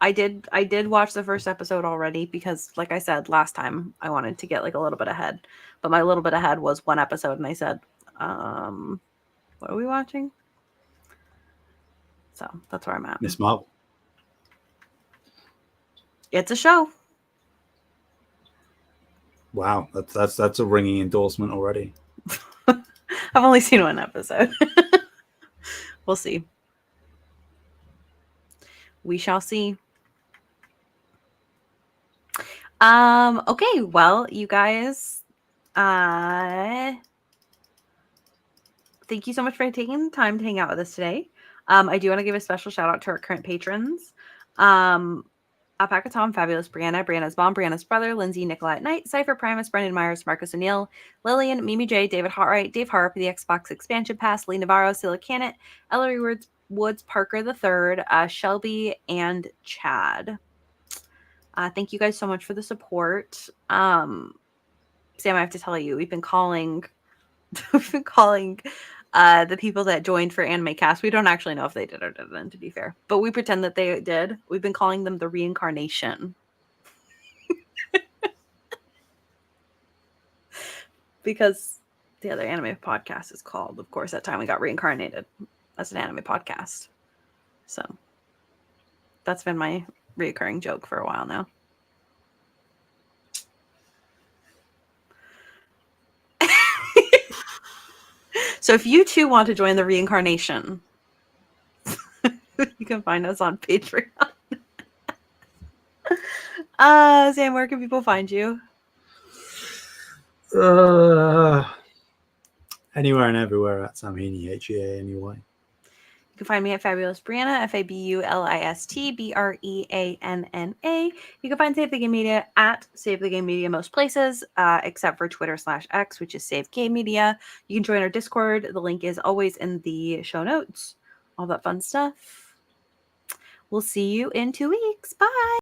I did watch the first episode already because, like I said last time, I wanted to get like a little bit ahead. But my little bit ahead was one episode, and I said, what are we watching? So that's where I'm at. Miss Marvel. It's a show. Wow, that's a ringing endorsement already. I've only seen one episode. We'll see. We shall see. Okay, well, you guys, thank you so much for taking the time to hang out with us today. I do want to give a special shout out to our current patrons. Alpaca Tom, Fabulous Brianna, Brianna's mom, Brianna's brother, Lindsay, Nicolai at Night, Cypher Primus, Brendan Myers, Marcus O'Neill, Lillian, Mimi J, David Hartright, Dave Harp, the Xbox Expansion Pass, Lee Navarro, Silla Canet, Ellery Woods, Parker III, Shelby, and Chad. Thank you guys so much for the support. Sam, I have to tell you, we've been calling the people that joined for Anime Cast. We don't actually know if they did or didn't, to be fair, but we pretend that they did. We've been calling them the reincarnation. Because the other anime podcast is called, of course, that time we got reincarnated as an anime podcast. So that's been my reoccurring joke for a while now. So if you too want to join the reincarnation, you can find us on Patreon. Sam, where can people find you? Anywhere and everywhere at Sam Heaney, HEA anyway. You can find me at Fabulous Brianna, FabulistBreanna. You can find Save the Game Media at Save the Game Media most places, except for Twitter/X, which is Save Game Media. You can join our Discord. The link is always in the show notes. All that fun stuff. We'll see you in 2 weeks. Bye.